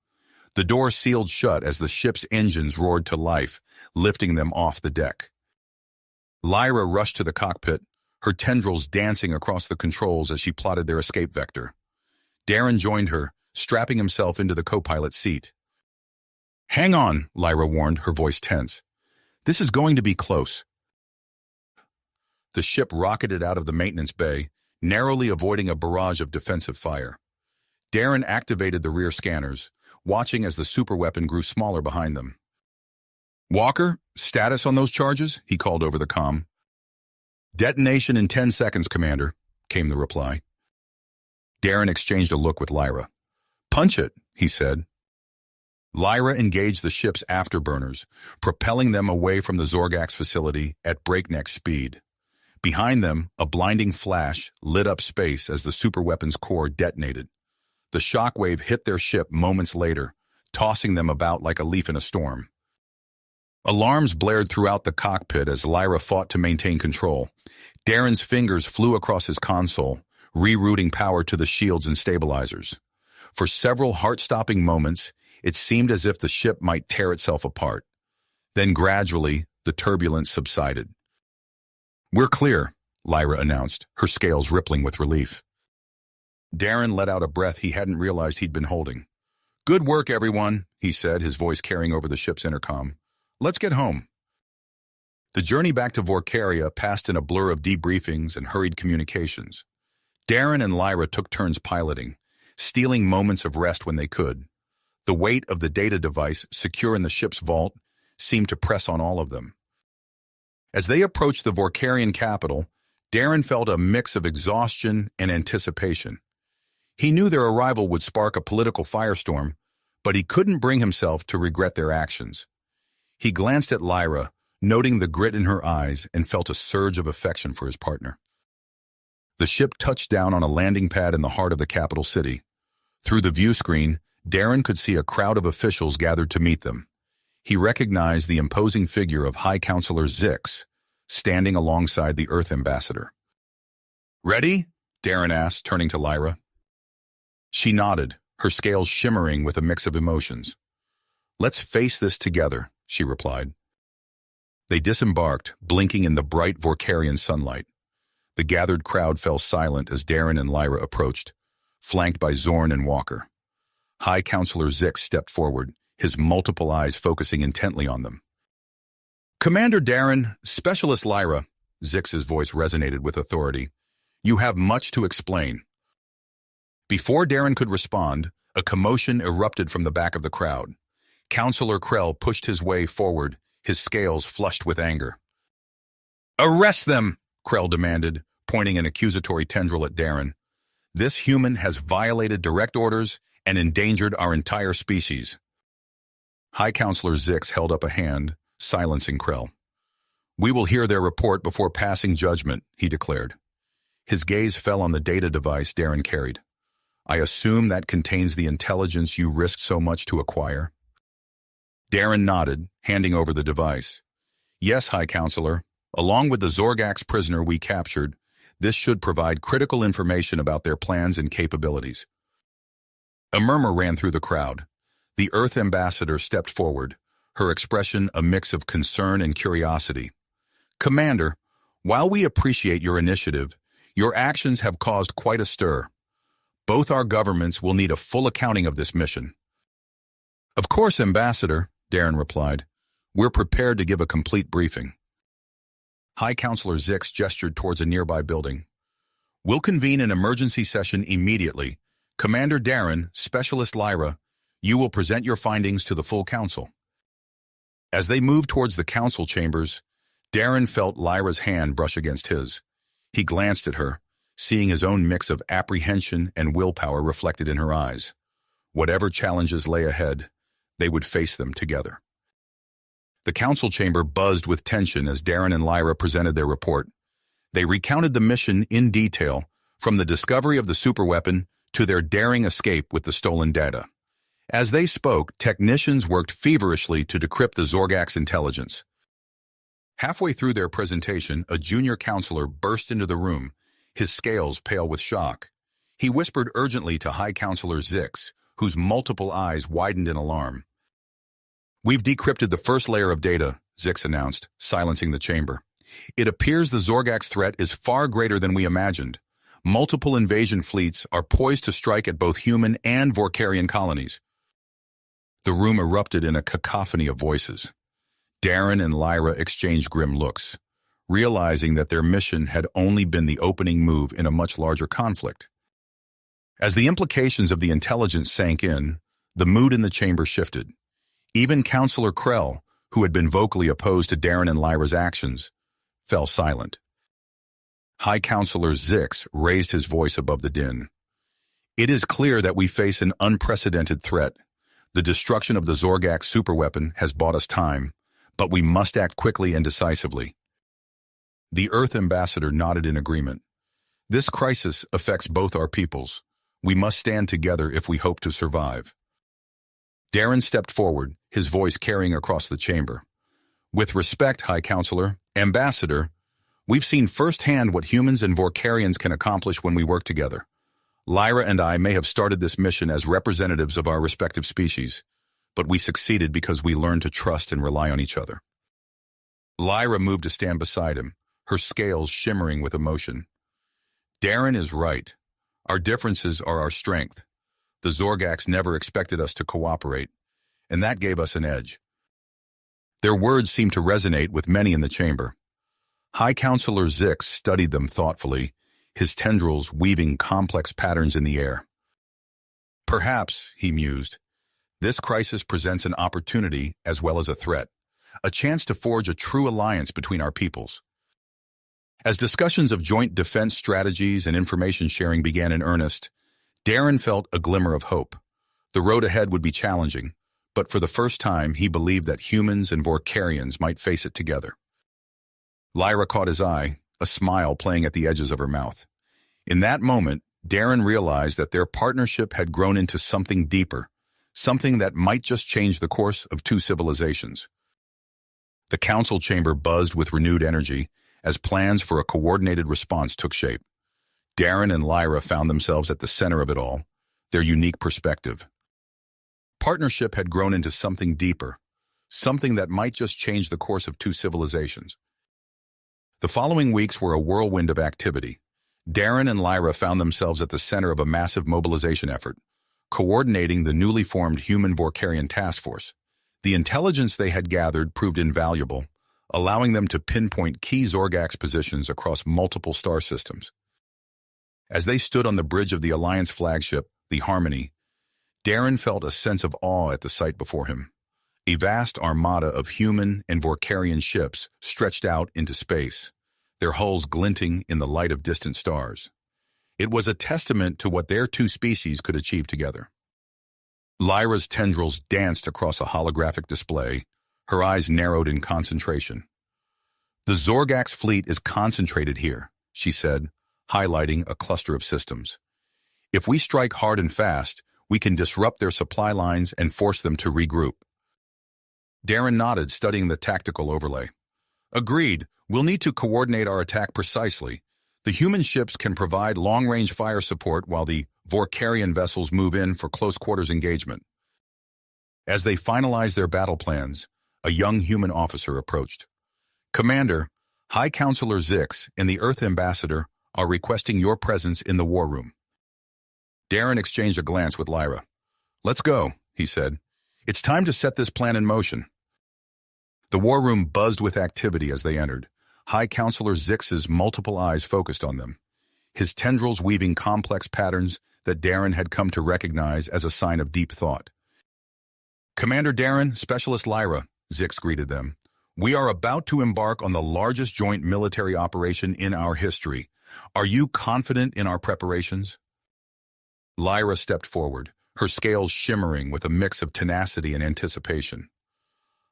The door sealed shut as the ship's engines roared to life, lifting them off the deck. Lyra rushed to the cockpit, her tendrils dancing across the controls as she plotted their escape vector. Darren joined her, strapping himself into the co-pilot's seat. "Hang on," Lyra warned, her voice tense. "This is going to be close." The ship rocketed out of the maintenance bay, narrowly avoiding a barrage of defensive fire. Darren activated the rear scanners, watching as the superweapon grew smaller behind them. "Walker, status on those charges?" he called over the comm. "Detonation in 10 seconds, Commander," came the reply. Darren exchanged a look with Lyra. "Punch it," he said. Lyra engaged the ship's afterburners, propelling them away from the Zorgax facility at breakneck speed. Behind them, a blinding flash lit up space as the superweapon's core detonated. The shockwave hit their ship moments later, tossing them about like a leaf in a storm. Alarms blared throughout the cockpit as Lyra fought to maintain control. Darren's fingers flew across his console, rerouting power to the shields and stabilizers. For several heart-stopping moments, it seemed as if the ship might tear itself apart. Then gradually, the turbulence subsided. "We're clear," Lyra announced, her scales rippling with relief. Darren let out a breath he hadn't realized he'd been holding. "Good work, everyone," he said, his voice carrying over the ship's intercom. "Let's get home." The journey back to Vorcaria passed in a blur of debriefings and hurried communications. Darren and Lyra took turns piloting, stealing moments of rest when they could. The weight of the data device, secure in the ship's vault, seemed to press on all of them. As they approached the Vorcarian capital, Darren felt a mix of exhaustion and anticipation. He knew their arrival would spark a political firestorm, but he couldn't bring himself to regret their actions. He glanced at Lyra, noting the grit in her eyes, and felt a surge of affection for his partner. The ship touched down on a landing pad in the heart of the capital city. Through the view screen, Darren could see a crowd of officials gathered to meet them. He recognized the imposing figure of High Counselor Zix, standing alongside the Earth Ambassador. "Ready?" Darren asked, turning to Lyra. She nodded, her scales shimmering with a mix of emotions. "Let's face this together," she replied. They disembarked, blinking in the bright Vorcarian sunlight. The gathered crowd fell silent as Darren and Lyra approached, flanked by Zorn and Walker. High Counselor Zix stepped forward, his multiple eyes focusing intently on them. "Commander Darren, Specialist Lyra," Zix's voice resonated with authority. "You have much to explain." Before Darren could respond, a commotion erupted from the back of the crowd. Counselor Krell pushed his way forward, his scales flushed with anger. "Arrest them!" Krell demanded, pointing an accusatory tendril at Darren. "This human has violated direct orders and endangered our entire species." High Counselor Zix held up a hand, silencing Krell. "We will hear their report before passing judgment," he declared. His gaze fell on the data device Darren carried. "I assume that contains the intelligence you risked so much to acquire?" Darren nodded, handing over the device. "Yes, High Counselor. Along with the Zorgax prisoner we captured, this should provide critical information about their plans and capabilities." A murmur ran through the crowd. The Earth Ambassador stepped forward, her expression a mix of concern and curiosity. "Commander, while we appreciate your initiative, your actions have caused quite a stir. Both our governments will need a full accounting of this mission." "Of course, Ambassador," Darren replied. "We're prepared to give a complete briefing." High Counselor Zix gestured towards a nearby building. "We'll convene an emergency session immediately. Commander Darren, Specialist Lyra, you will present your findings to the full council." As they moved towards the council chambers, Darren felt Lyra's hand brush against his. He glanced at her, seeing his own mix of apprehension and willpower reflected in her eyes. Whatever challenges lay ahead, they would face them together. The council chamber buzzed with tension as Darren and Lyra presented their report. They recounted the mission in detail, from the discovery of the superweapon to their daring escape with the stolen data. As they spoke, technicians worked feverishly to decrypt the Zorgak's intelligence. Halfway through their presentation, a junior counselor burst into the room, his scales pale with shock. He whispered urgently to High Counselor Zix, whose multiple eyes widened in alarm. "We've decrypted the first layer of data," Zix announced, silencing the chamber. "It appears the Zorgak's threat is far greater than we imagined. Multiple invasion fleets are poised to strike at both human and Vorkarian colonies." The room erupted in a cacophony of voices. Darren and Lyra exchanged grim looks, realizing that their mission had only been the opening move in a much larger conflict. As the implications of the intelligence sank in, the mood in the chamber shifted. Even Counselor Krell, who had been vocally opposed to Darren and Lyra's actions, fell silent. High Counselor Zix raised his voice above the din. "It is clear that we face an unprecedented threat. The destruction of the Zorgak superweapon has bought us time, but we must act quickly and decisively." The Earth Ambassador nodded in agreement. "This crisis affects both our peoples. We must stand together if we hope to survive." Darren stepped forward, his voice carrying across the chamber. "With respect, High Counselor, Ambassador, we've seen firsthand what humans and Vorkarians can accomplish when we work together. Lyra and I may have started this mission as representatives of our respective species, but we succeeded because we learned to trust and rely on each other." Lyra moved to stand beside him, her scales shimmering with emotion. "Darren is right. Our differences are our strength. The Zorgaks never expected us to cooperate, and that gave us an edge." Their words seemed to resonate with many in the chamber. High Counselor Zix studied them thoughtfully, his tendrils weaving complex patterns in the air. "Perhaps," he mused, "this crisis presents an opportunity as well as a threat, a chance to forge a true alliance between our peoples." As discussions of joint defense strategies and information sharing began in earnest, Darren felt a glimmer of hope. The road ahead would be challenging, but for the first time he believed that humans and Vorkarians might face it together. Lyra caught his eye, a smile playing at the edges of her mouth. In that moment, Darren realized that their partnership had grown into something deeper, something that might just change the course of two civilizations. The council chamber buzzed with renewed energy as plans for a coordinated response took shape. Darren and Lyra found themselves at the center of it all, their unique perspective. Partnership had grown into something deeper, something that might just change the course of two civilizations. The following weeks were a whirlwind of activity. Darren and Lyra found themselves at the center of a massive mobilization effort, coordinating the newly formed Human Vorkarian Task Force. The intelligence they had gathered proved invaluable, allowing them to pinpoint key Zorgak's positions across multiple star systems. As they stood on the bridge of the Alliance flagship, the Harmony, Darren felt a sense of awe at the sight before him. A vast armada of human and Vorkarian ships stretched out into space, their hulls glinting in the light of distant stars. It was a testament to what their two species could achieve together. Lyra's tendrils danced across a holographic display, her eyes narrowed in concentration. "The Zorgak's fleet is concentrated here," she said, highlighting a cluster of systems. "If we strike hard and fast, we can disrupt their supply lines and force them to regroup." Darren nodded, studying the tactical overlay. "Agreed. We'll need to coordinate our attack precisely. The human ships can provide long-range fire support while the Vorkarian vessels move in for close-quarters engagement." As they finalized their battle plans, a young human officer approached. "Commander, High Counselor Zix and the Earth Ambassador are requesting your presence in the war room." Darren exchanged a glance with Lyra. "Let's go," he said. "It's time to set this plan in motion." The war room buzzed with activity as they entered. High Counselor Zix's multiple eyes focused on them, his tendrils weaving complex patterns that Darren had come to recognize as a sign of deep thought. "Commander Darren, Specialist Lyra, Zix greeted them. "We are about to embark on the largest joint military operation in our history. Are you confident in our preparations?" Lyra stepped forward, her scales shimmering with a mix of tenacity and anticipation.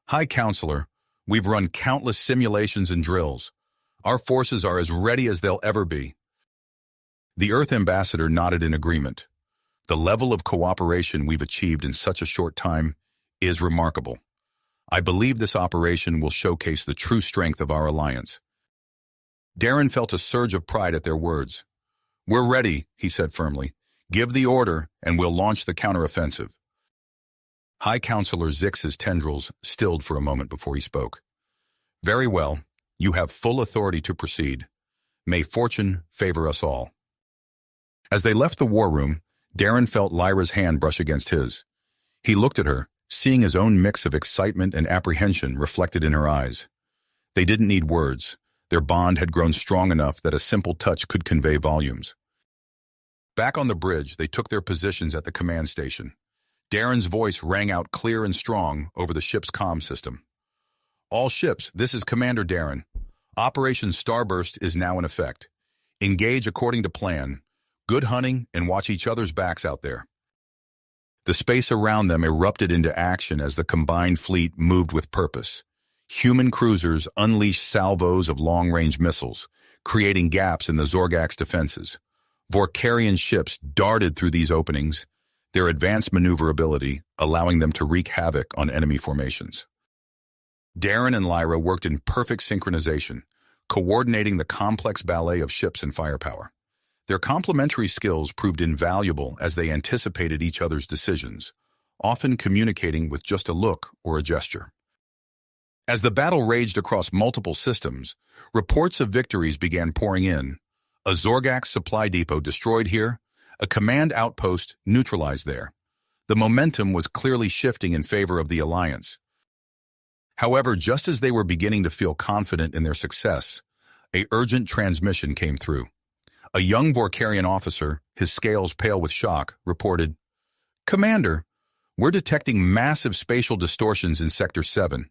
"High Counselor, we've run countless simulations and drills. Our forces are as ready as they'll ever be." The Earth ambassador nodded in agreement. "The level of cooperation we've achieved in such a short time is remarkable. I believe this operation will showcase the true strength of our alliance." Darren felt a surge of pride at their words. "We're ready," he said firmly. "Give the order, and we'll launch the counteroffensive." High Counselor Zix's tendrils stilled for a moment before he spoke. "Very well. You have full authority to proceed. May fortune favor us all." As they left the war room, Darren felt Lyra's hand brush against his. He looked at her, seeing his own mix of excitement and apprehension reflected in her eyes. They didn't need words. Their bond had grown strong enough that a simple touch could convey volumes. Back on the bridge, they took their positions at the command station. Darren's voice rang out clear and strong over the ship's comm system. "All ships, this is Commander Darren. Operation Starburst is now in effect. Engage according to plan. Good hunting and watch each other's backs out there." The space around them erupted into action as the combined fleet moved with purpose. Human cruisers unleashed salvos of long-range missiles, creating gaps in the Zorgak's defenses. Vorkarian ships darted through these openings, their advanced maneuverability allowing them to wreak havoc on enemy formations. Darren and Lyra worked in perfect synchronization, coordinating the complex ballet of ships and firepower. Their complementary skills proved invaluable as they anticipated each other's decisions, often communicating with just a look or a gesture. As the battle raged across multiple systems, reports of victories began pouring in. A Zorgak supply depot destroyed here, a command outpost neutralized there. The momentum was clearly shifting in favor of the Alliance. However, just as they were beginning to feel confident in their success, an urgent transmission came through. A young Vorkarian officer, his scales pale with shock, reported, "Commander, we're detecting massive spatial distortions in Sector 7.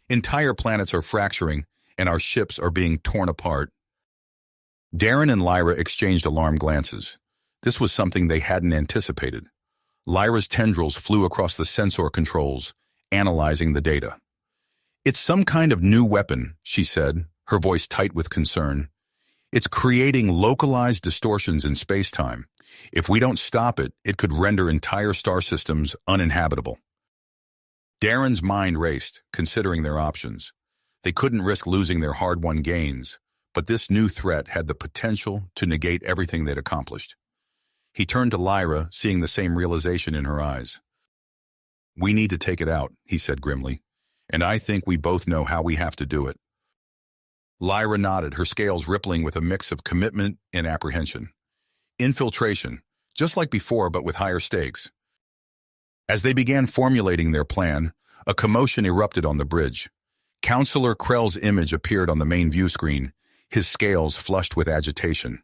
Entire planets are fracturing, and our ships are being torn apart." Darren and Lyra exchanged alarmed glances. This was something they hadn't anticipated. Lyra's tendrils flew across the sensor controls, analyzing the data. "It's some kind of new weapon," she said, her voice tight with concern. "It's creating localized distortions in space-time. If we don't stop it, it could render entire star systems uninhabitable." Darren's mind raced, considering their options. They couldn't risk losing their hard-won gains, but this new threat had the potential to negate everything they'd accomplished. He turned to Lyra, seeing the same realization in her eyes. "We need to take it out," he said grimly, "and I think we both know how we have to do it." Lyra nodded, her scales rippling with a mix of commitment and apprehension. Infiltration, just like before but with higher stakes. As they began formulating their plan, a commotion erupted on the bridge. Counselor Krell's image appeared on the main view screen, his scales flushed with agitation.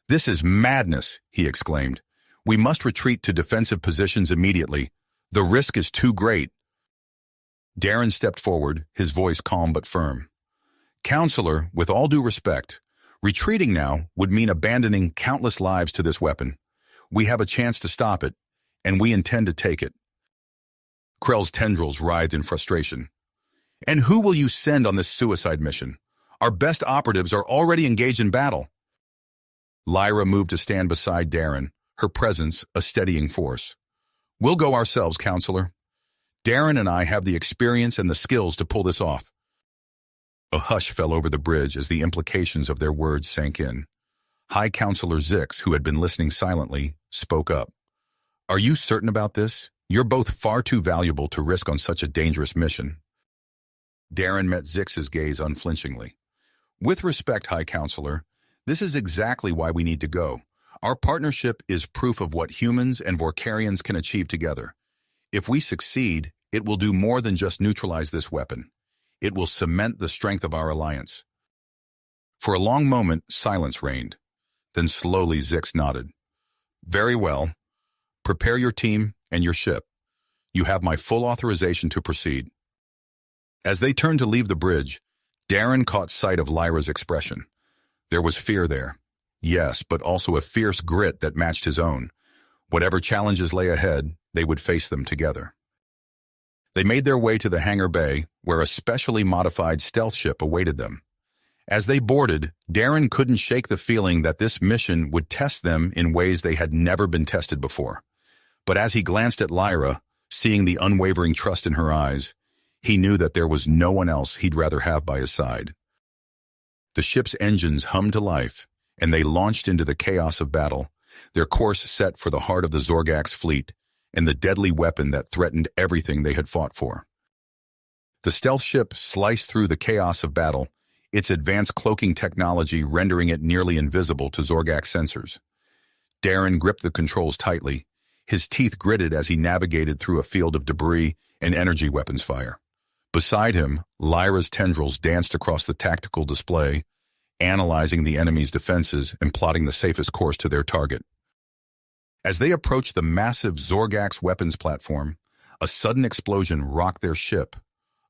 "This is madness," he exclaimed. "We must retreat to defensive positions immediately. The risk is too great." Darren stepped forward, his voice calm but firm. "Counselor, with all due respect, retreating now would mean abandoning countless lives to this weapon. We have a chance to stop it, and we intend to take it." Krell's tendrils writhed in frustration. "And who will you send on this suicide mission? Our best operatives are already engaged in battle." Lyra moved to stand beside Darren, her presence a steadying force. "We'll go ourselves, Counselor. Darren and I have the experience and the skills to pull this off." A hush fell over the bridge as the implications of their words sank in. High Counselor Zix, who had been listening silently, spoke up. "Are you certain about this? You're both far too valuable to risk on such a dangerous mission." Darren met Zix's gaze unflinchingly. "With respect, High Counselor, this is exactly why we need to go. Our partnership is proof of what humans and Vorkarians can achieve together. If we succeed, it will do more than just neutralize this weapon. It will cement the strength of our alliance." For a long moment, silence reigned. Then slowly Zix nodded. "Very well. Prepare your team and your ship. You have my full authorization to proceed." As they turned to leave the bridge, Darren caught sight of Lyra's expression. There was fear there. Yes, but also a fierce grit that matched his own. Whatever challenges lay ahead, they would face them together. They made their way to the hangar bay, where a specially modified stealth ship awaited them. As they boarded, Darren couldn't shake the feeling that this mission would test them in ways they had never been tested before. But as he glanced at Lyra, seeing the unwavering trust in her eyes, he knew that there was no one else he'd rather have by his side. The ship's engines hummed to life, and they launched into the chaos of battle, their course set for the heart of the Zorgax fleet and the deadly weapon that threatened everything they had fought for. The stealth ship sliced through the chaos of battle, its advanced cloaking technology rendering it nearly invisible to Zorgax sensors. Darren gripped the controls tightly, his teeth gritted as he navigated through a field of debris and energy weapons fire. Beside him, Lyra's tendrils danced across the tactical display, analyzing the enemy's defenses and plotting the safest course to their target. As they approached the massive Zorgax weapons platform, a sudden explosion rocked their ship.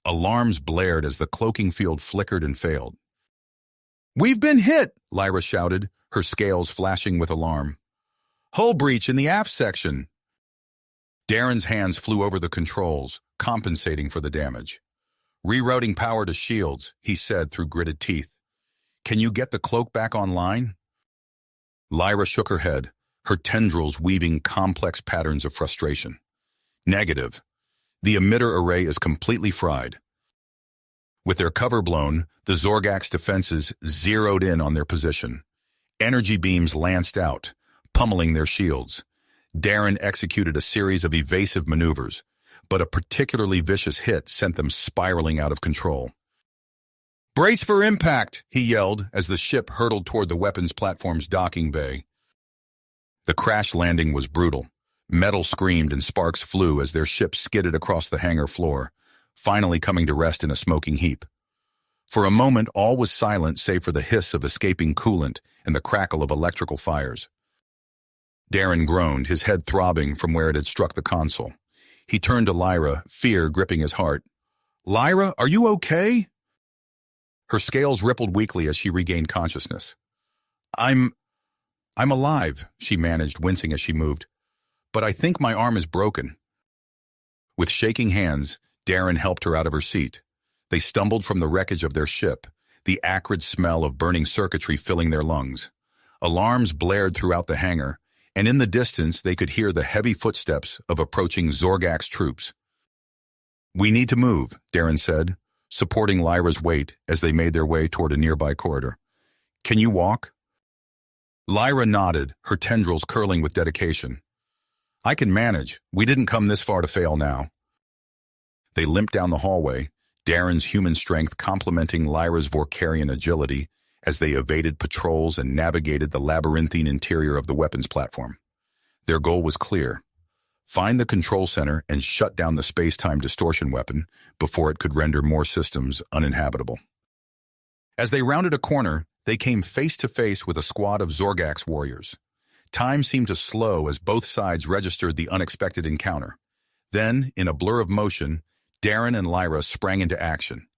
Alarms blared as the cloaking field flickered and failed. "We've been hit!" Lyra shouted, her scales flashing with alarm. "Hull breach in the aft section!" Darren's hands flew over the controls, compensating for the damage. "Rerouting power to shields," he said through gritted teeth. "Can you get the cloak back online?" Lyra shook her head, her tendrils weaving complex patterns of frustration. "Negative. The emitter array is completely fried." With their cover blown, the Zorgax defenses zeroed in on their position. Energy beams lanced out, pummeling their shields. Darren executed a series of evasive maneuvers, but a particularly vicious hit sent them spiraling out of control. "Brace for impact," he yelled as the ship hurtled toward the weapons platform's docking bay. The crash landing was brutal. Metal screamed and sparks flew as their ship skidded across the hangar floor, finally coming to rest in a smoking heap. For a moment, all was silent save for the hiss of escaping coolant and the crackle of electrical fires. Darren groaned, his head throbbing from where it had struck the console. He turned to Lyra, fear gripping his heart. "Lyra, are you okay?" Her scales rippled weakly as she regained consciousness. I'm alive," she managed, wincing as she moved. "But I think my arm is broken." With shaking hands, Darren helped her out of her seat. They stumbled from the wreckage of their ship, the acrid smell of burning circuitry filling their lungs. Alarms blared throughout the hangar, and in the distance they could hear the heavy footsteps of approaching Zorgax troops. "We need to move," Darren said, supporting Lyra's weight as they made their way toward a nearby corridor. "Can you walk?" Lyra nodded, her tendrils curling with dedication. "I can manage. We didn't come this far to fail now." They limped down the hallway, Darren's human strength complementing Lyra's Vorkarian agility as they evaded patrols and navigated the labyrinthine interior of the weapons platform. Their goal was clear: find the control center and shut down the space-time distortion weapon before it could render more systems uninhabitable. As they rounded a corner, they came face-to-face with a squad of Zorgax warriors. Time seemed to slow as both sides registered the unexpected encounter. Then, in a blur of motion, Darren and Lyra sprang into action.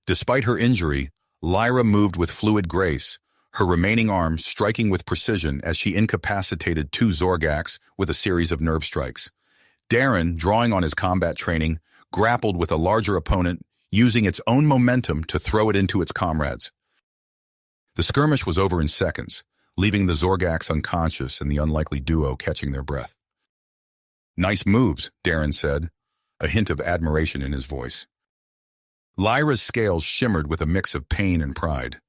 Despite her injury, Lyra moved with fluid grace, her remaining arm striking with precision as she incapacitated two Zorgax with a series of nerve strikes. Darren, drawing on his combat training, grappled with a larger opponent, using its own momentum to throw it into its comrades. The skirmish was over in seconds, leaving the Zorgax unconscious and the unlikely duo catching their breath. "Nice moves," Darren said, a hint of admiration in his voice. Lyra's scales shimmered with a mix of pain and pride.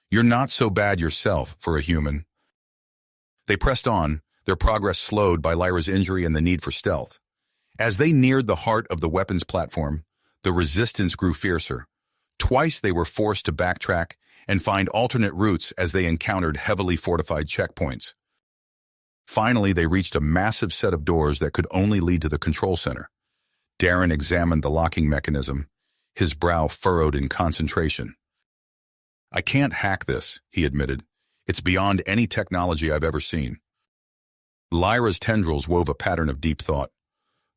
"You're not so bad yourself for a human." They pressed on, their progress slowed by Lyra's injury and the need for stealth. As they neared the heart of the weapons platform, the resistance grew fiercer. Twice they were forced to backtrack and find alternate routes as they encountered heavily fortified checkpoints. Finally, they reached a massive set of doors that could only lead to the control center. Darren examined the locking mechanism, his brow furrowed in concentration. "I can't hack this," he admitted. "It's beyond any technology I've ever seen." Lyra's tendrils wove a pattern of deep thought.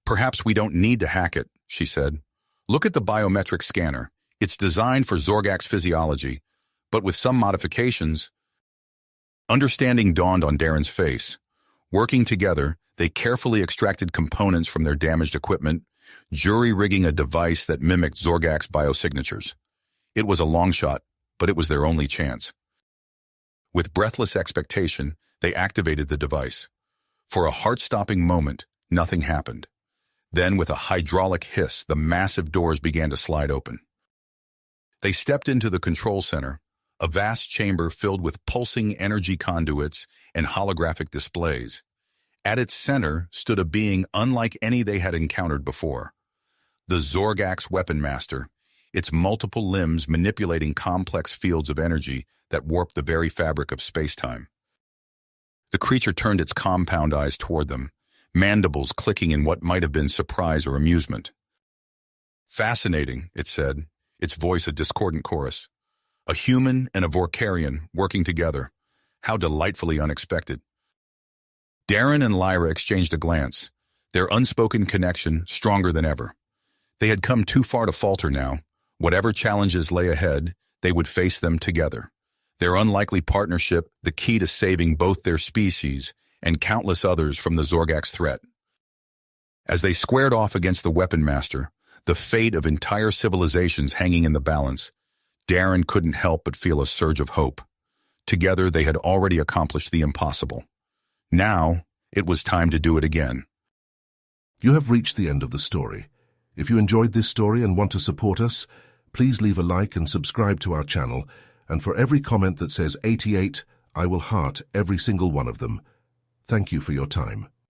"Perhaps we don't need to hack it," she said. Look at the biometric scanner. It's designed for Zorgak's physiology, but with some modifications. Understanding dawned on Darren's face. Working together, they carefully extracted components from their damaged equipment, jury-rigging a device that mimicked Zorgak's biosignatures. It was a long shot, but it was their only chance. With breathless expectation, they activated the device. For a heart-stopping moment, nothing happened. Then, with a hydraulic hiss, the massive doors began to slide open. They stepped into the control center, a vast chamber filled with pulsing energy conduits and holographic displays. At its center stood a being unlike any they had encountered before. The Zorgak's weapon master, its multiple limbs manipulating complex fields of energy that warped the very fabric of space-time. The creature turned its compound eyes toward them, mandibles clicking in what might have been surprise or amusement. "Fascinating," it said, its voice a discordant chorus. "A human and a Vorkarian working together. How delightfully unexpected." Darren and Lyra exchanged a glance, their unspoken connection stronger than ever. They had come too far to falter now. Whatever challenges lay ahead, they would face them together. Their unlikely partnership, the key to saving both their species and countless others from the Zorgak's threat. As they squared off against the weapon master, the fate of entire civilizations hanging in the balance, Darren couldn't help but feel a surge of hope. Together, they had already accomplished the impossible. Now, it was time to do it again. You have reached the end of the story. If you enjoyed this story and want to support us, please leave a like and subscribe to our channel, and for every comment that says 88, I will heart every single one of them. Thank you for your time.